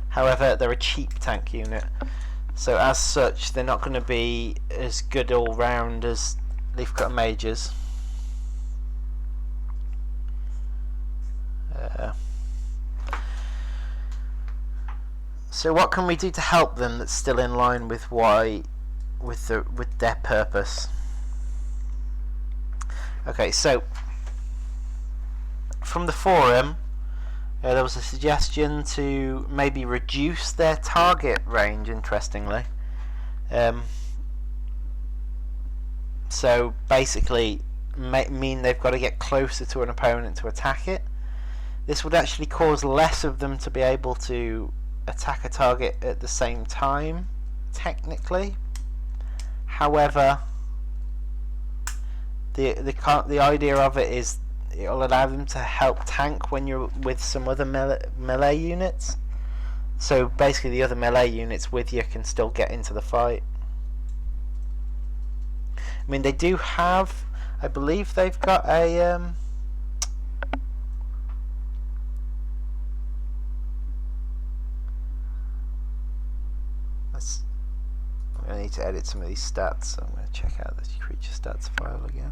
However, they're a cheap tank unit, so as such, they're not going to be as good all round as Leafcutter mages. So what can we do to help them that's still in line with with their purpose? Okay, so from the forum, there was a suggestion to maybe reduce their target range, interestingly. So basically mean they've got to get closer to an opponent to attack it. This would actually cause less of them to be able to attack a target at the same time, technically. However, the idea of it is it'll allow them to help tank when you're with some other melee units. So basically the other melee units with you can still get into the fight. I mean, they do have, I believe they've got a I need to edit some of these stats, so I'm going to check out this creature stats file again.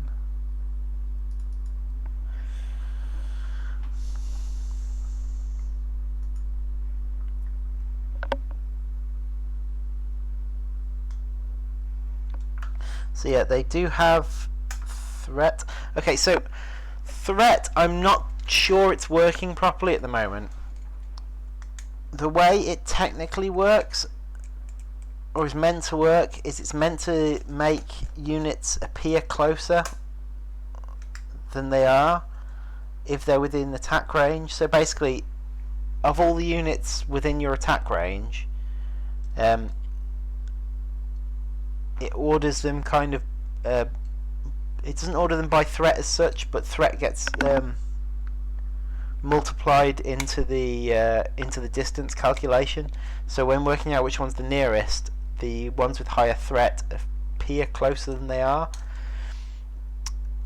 So yeah, they do have threat. Okay, so threat, I'm not sure it's working properly at the moment. The way it technically works, or is meant to work, is it's meant to make units appear closer than they are if they're within attack range. So basically, of all the units within your attack range, it orders them kind of it doesn't order them by threat as such, but threat gets multiplied into the distance calculation. So when working out which one's the nearest, the ones with higher threat appear closer than they are.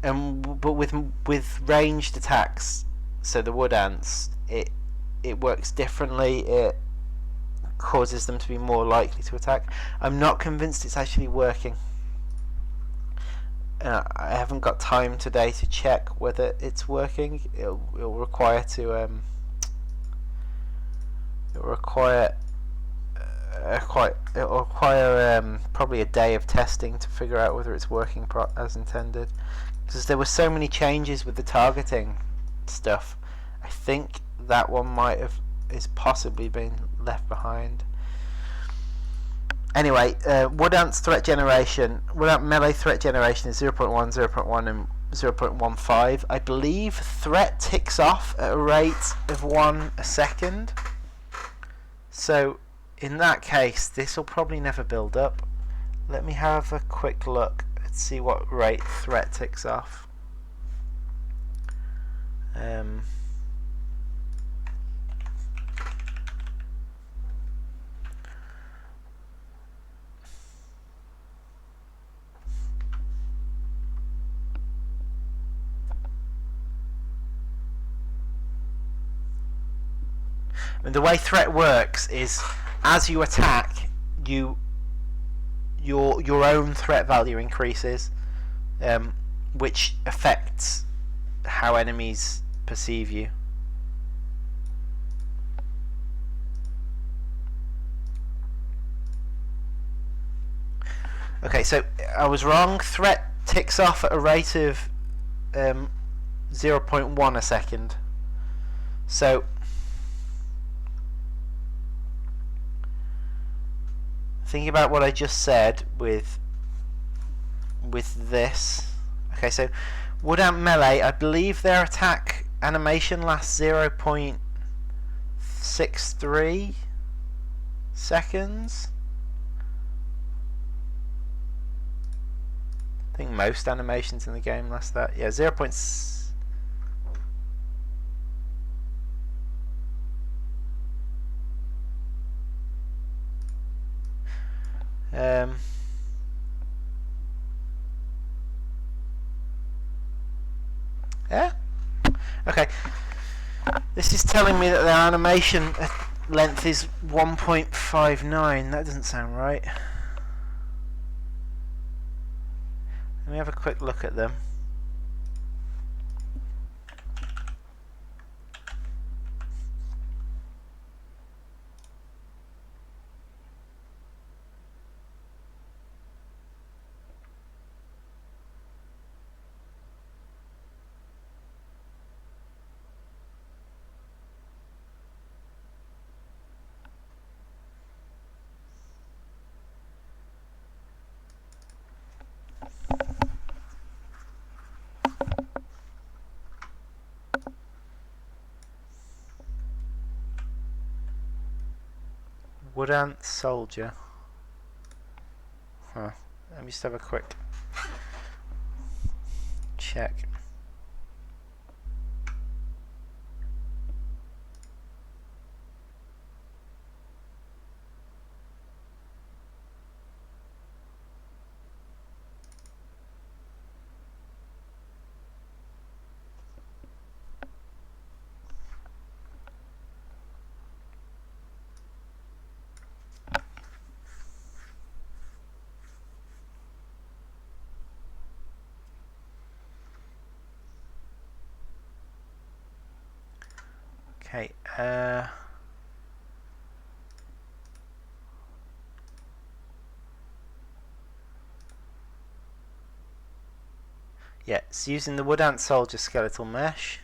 But with ranged attacks, so the wood ants, it works differently. It causes them to be more likely to attack. I'm not convinced it's actually working. I haven't got time today to check whether it's working. It'll require probably a day of testing to figure out whether it's working as intended. Because there were so many changes with the targeting stuff, I think that one is possibly been left behind. Anyway, Wood Ant's threat generation, Wood Ant melee threat generation is 0.1, 0.1 and 0.15. I believe threat ticks off at a rate of 1 a second. So in that case, this will probably never build up. Let me have a quick look and see what rate threat ticks off. And the way threat works is, as you attack, your own threat value increases, which affects how enemies perceive you. Okay, so I was wrong. Threat ticks off at a rate of 0.1 a second. So thinking about what I just said with this. Okay, so Wood Ant melee, I believe their attack animation lasts 0.63 seconds. I think most animations in the game last that. Yeah, 0. Yeah? Okay. This is telling me that their animation length is 1.59. That doesn't sound right. Let me have a quick look at them. Wood Ant Soldier. Huh. Let me just have a quick check. Okay, yeah, it's using the Wood Ant Soldier skeletal mesh.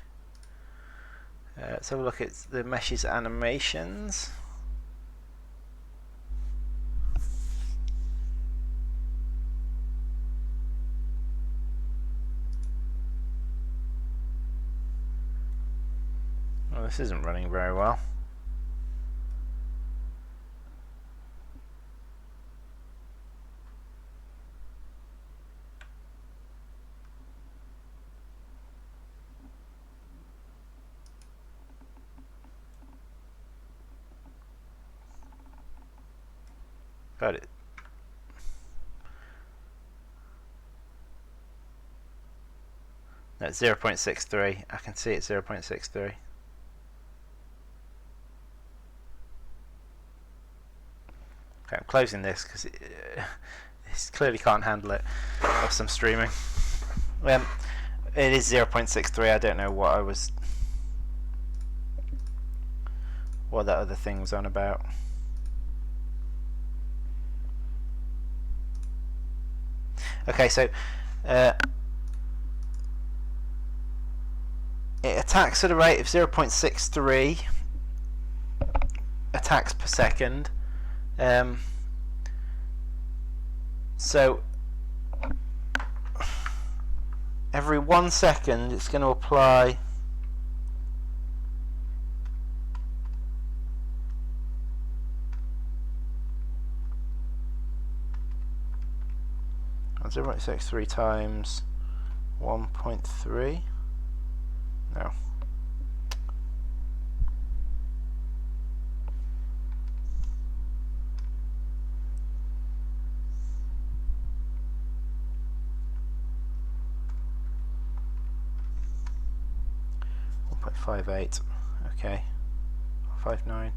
Let's have a look at the mesh's animations. Well, this isn't running very well. Got it. That's 0.63. I can see it's 0.63. Okay, I'm closing this because this clearly can't handle it of some streaming. It is 0.63. I don't know what that other thing was on about. Okay, so it attacks at a rate of 0.63 attacks per second. So every 1 second it's going to apply 0.63 times 1.3. No. .58. Okay. 59.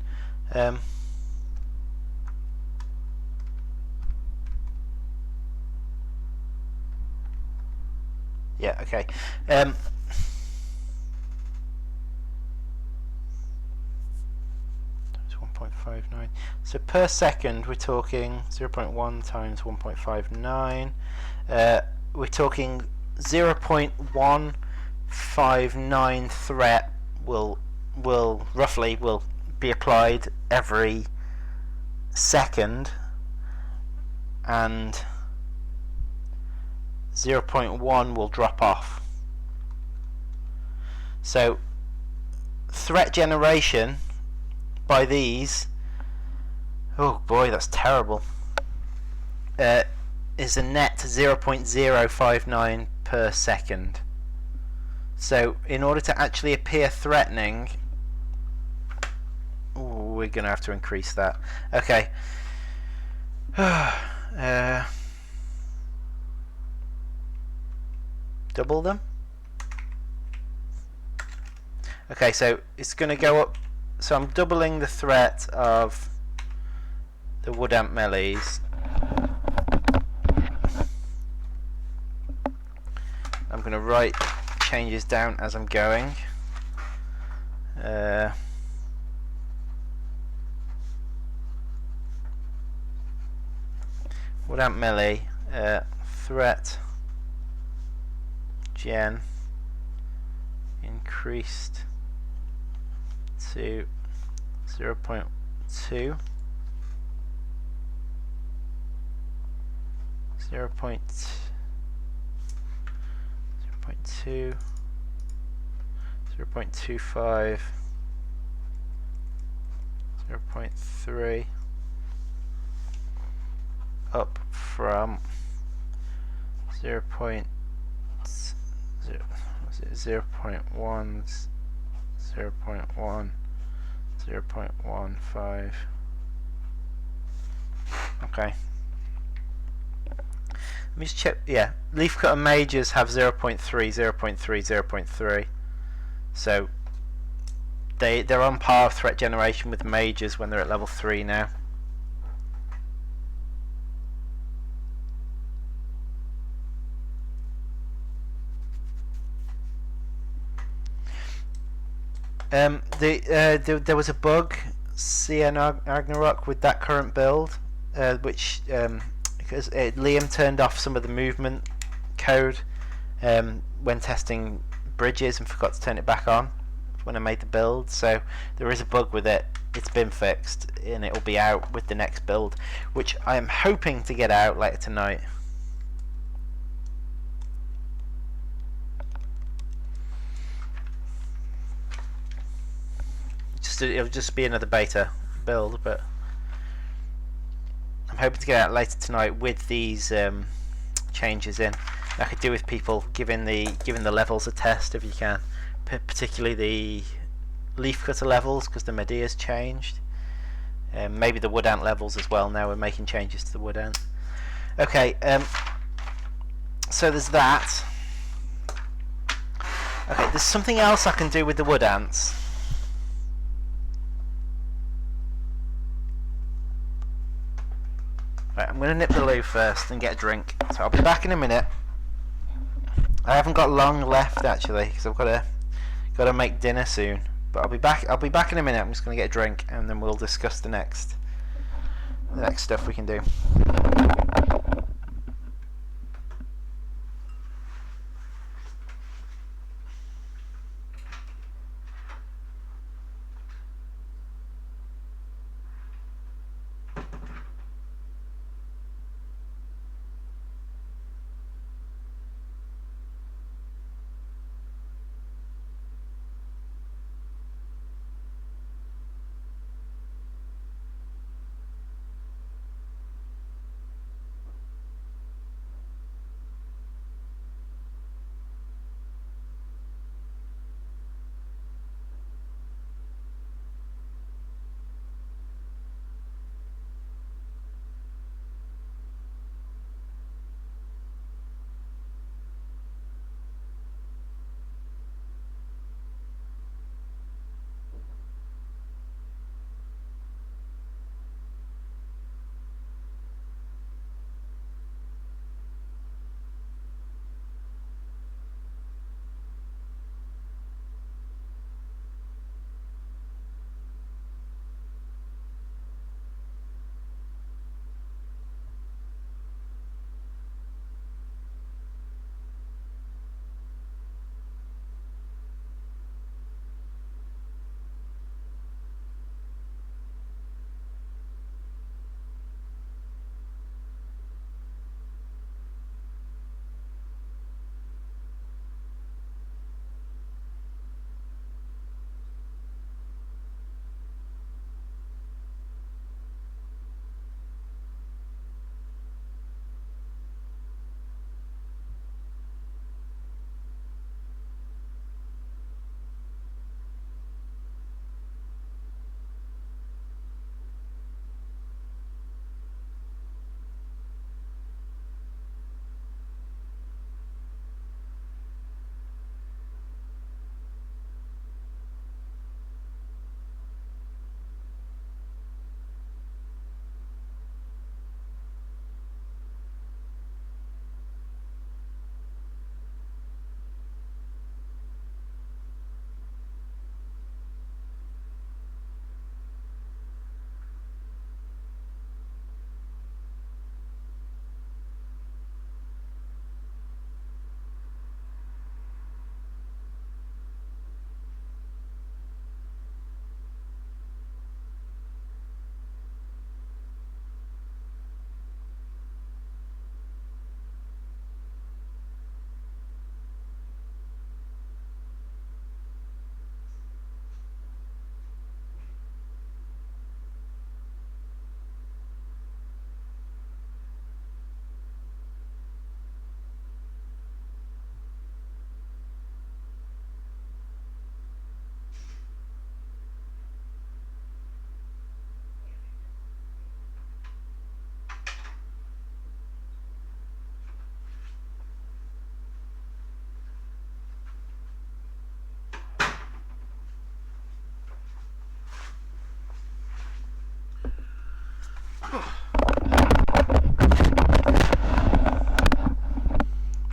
Yeah, okay. 1.59. So per second we're talking 0.1 times 1.59. We're talking 0.159 threat will roughly be applied every second, and 0.1 will drop off. So threat generation by these, oh boy, that's terrible, is a net 0.059 per second. So in order to actually appear threatening, we're going to have to increase that. Okay. Double them. Okay, so it's going to go up. So I'm doubling the threat of the wood ant melees. I'm going to write changes down as I'm going. Wood ant melee threat gen increased to 0.2, 0.2, 0.25, 0.3, up from 0.1, 0.1, 0.15. Okay. Let me just check. Yeah, Leafcutter majors have 0.3, 0.3, 0.3. So they're on par of threat generation with majors when they're at level 3 now. There was a bug, CN Ragnarok, with that current build, which because Liam turned off some of the movement code when testing bridges and forgot to turn it back on when I made the build. So there is a bug with it. It's been fixed and it will be out with the next build, which I am hoping to get out later tonight. It'll just be another beta build, but I'm hoping to get out later tonight with these changes in. I could do with people giving the levels a test if you can, particularly the Leafcutter levels, because the Medea's changed. Maybe the wood ant levels as well. Now we're making changes to the wood ant. Okay, so there's that. Okay, there's something else I can do with the wood ants. Right, I'm going to nip the loo first and get a drink. So I'll be back in a minute. I haven't got long left actually, because I've got to make dinner soon. But I'll be back in a minute. I'm just going to get a drink and then we'll discuss the next stuff we can do.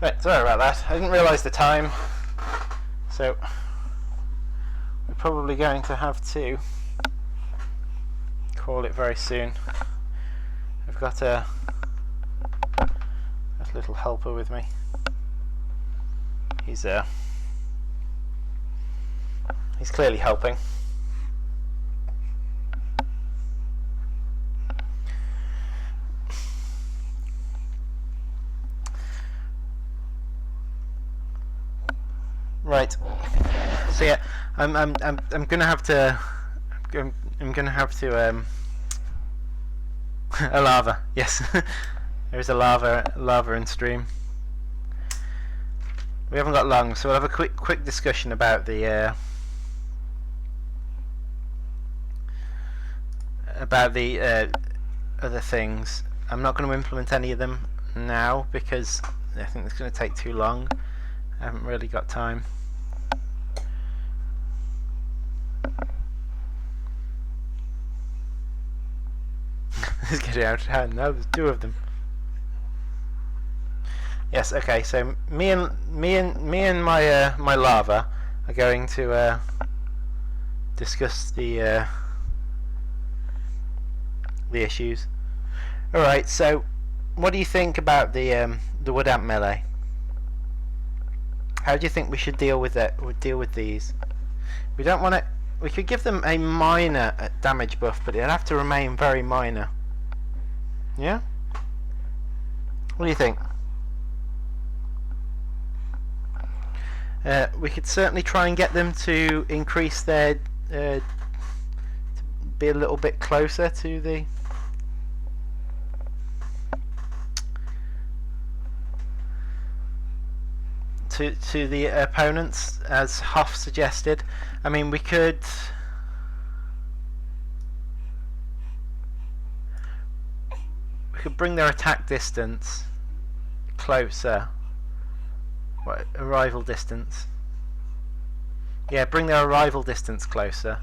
Right, sorry about that. I didn't realise the time, so we're probably going to have to call it very soon. I've got a little helper with me. He's clearly helping. Right. So yeah, I'm gonna have to. I'm gonna have to. A lava. Yes, there's a lava in stream. We haven't got long, so we'll have a quick discussion about the other things. I'm not going to implement any of them now because I think it's going to take too long. I haven't really got time. It's getting out of hand. No, there's two of them. Yes. Okay. So me and my my lava are going to discuss the issues. All right. So, what do you think about the wood amp melee? How do you think we should deal with it? Deal with these? We don't want it. We could give them a minor damage buff, but it'd have to remain very minor. Yeah? What do you think? We could certainly try and get them to increase their to be a little bit closer to the to the opponents, as Hoff suggested. I mean, we could bring their attack distance closer. What, arrival distance? Yeah, bring their arrival distance closer,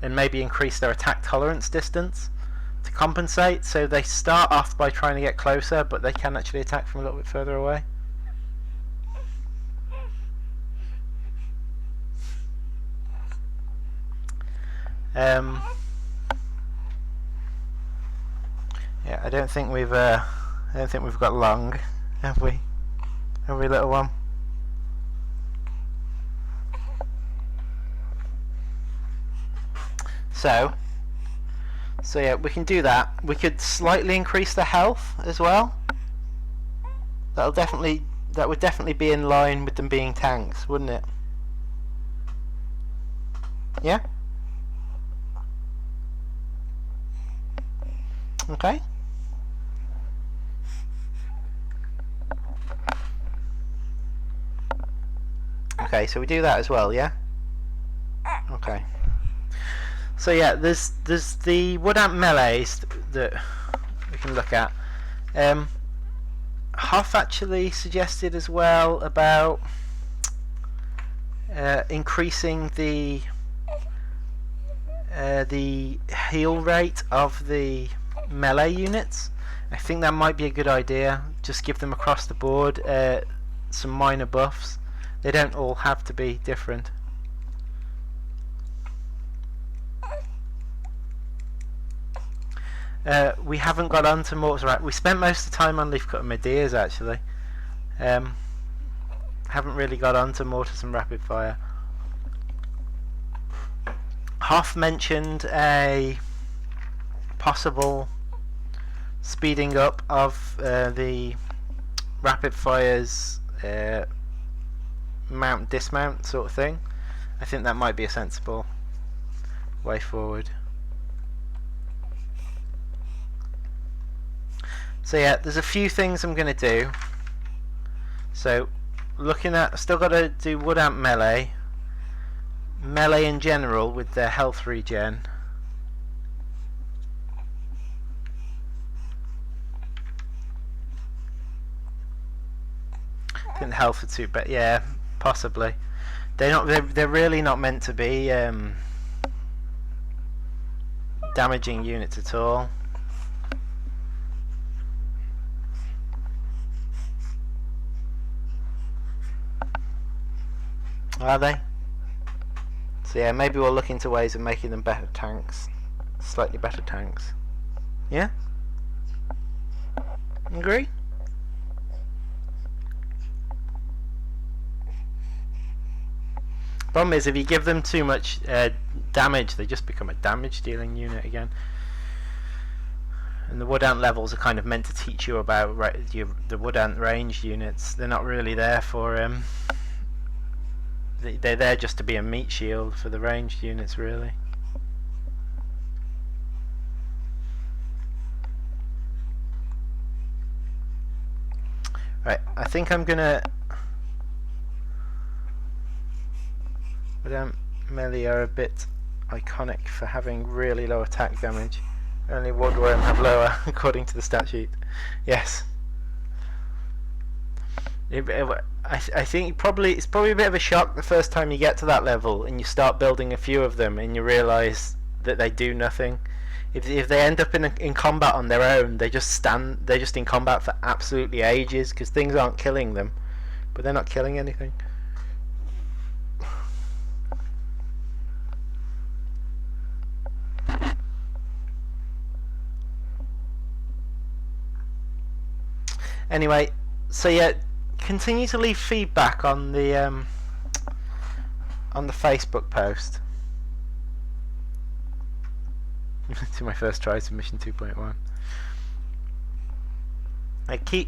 and maybe increase their attack tolerance distance to compensate. So they start off by trying to get closer, but they can actually attack from a little bit further away. Yeah, I don't think we've got long, have we? Have we, little one? So yeah, we can do that. We could slightly increase the health as well. That would definitely be in line with them being tanks, wouldn't it? Yeah? Okay. Okay, so we do that as well, yeah? Okay. So yeah, there's the wood amp melees that we can look at. Hoff actually suggested as well about increasing the heal rate of the melee units. I think that might be a good idea. Just give them across the board some minor buffs. They don't all have to be different. We haven't got on to mortars. Right, we spent most of the time on Leafcutter Medeas actually. Haven't really got on to mortars and rapid fire. Hoff mentioned a possible speeding up of the rapid fires mount dismount sort of thing. I think that might be a sensible way forward. So yeah, there's a few things I'm going to do. So looking at, still got to do wood amp melee in general with their health regen. I think the health are too bad. Yeah, possibly. They're really not meant to be damaging units at all. Are they? So yeah, maybe we'll look into ways of making them better tanks. Slightly better tanks. Yeah? Agree? Problem is, if you give them too much damage, they just become a damage dealing unit again. And the wood ant levels are kind of meant to teach you about the wood ant ranged units. They're not really there for they're there just to be a meat shield for the ranged units, really. Right, I think I'm gonna. Medea are a bit iconic for having really low attack damage. Only woodworm have lower, according to the stat sheet. Yes. I think it's probably a bit of a shock the first time you get to that level and you start building a few of them and you realise that they do nothing. If they end up in combat on their own, they're just in combat for absolutely ages because things aren't killing them, but they're not killing anything. Anyway, so yeah, continue to leave feedback on the Facebook post. To my first try submission 2.1.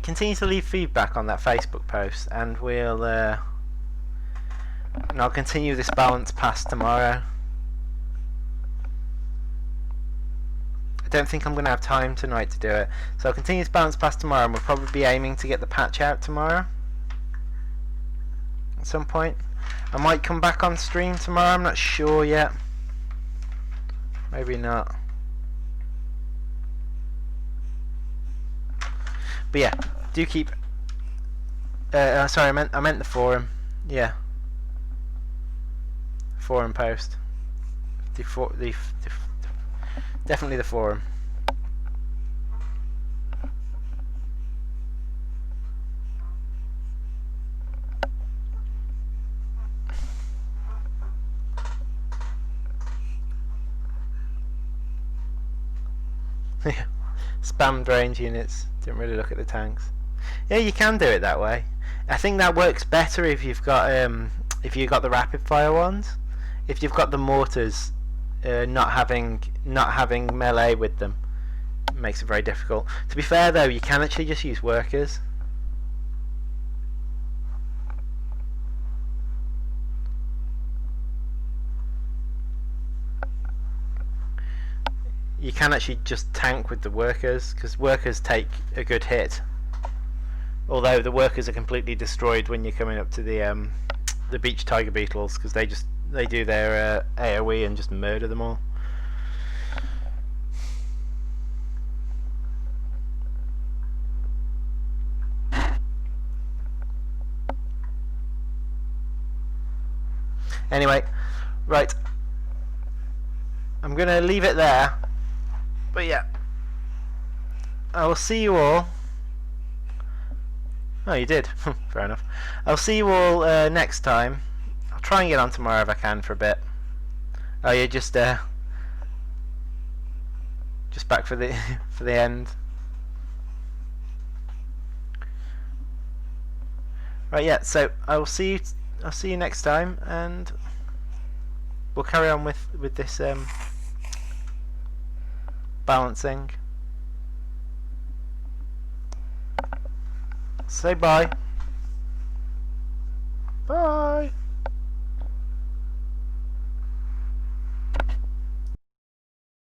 Continue to leave feedback on that Facebook post, and I'll continue this balance past tomorrow. I don't think I'm going to have time tonight to do it, so I'll continue this balance past tomorrow, and we'll probably be aiming to get the patch out tomorrow at some point. I might come back on stream tomorrow, I'm not sure yet. Maybe not. But yeah, do keep. Sorry, I meant the forum. Yeah, forum post. Definitely the forum. Spammed range units. Didn't really look at the tanks. Yeah, you can do it that way. I think that works better if you've got the rapid fire ones. If you've got the mortars, not having melee with them, it makes it very difficult. To be fair though, you can actually just use workers. You can actually just tank with the workers, because workers take a good hit. Although the workers are completely destroyed when you're coming up to the beach tiger beetles, because they do their AoE and just murder them all. Anyway, right, I'm gonna leave it there. But yeah, I will see you all. Oh, you did. Fair enough. I'll see you all next time. I'll try and get on tomorrow if I can for a bit. Oh, you're just back for the for the end. Right, yeah. So I'll see you next time, and we'll carry on with this balancing. Say bye. Bye.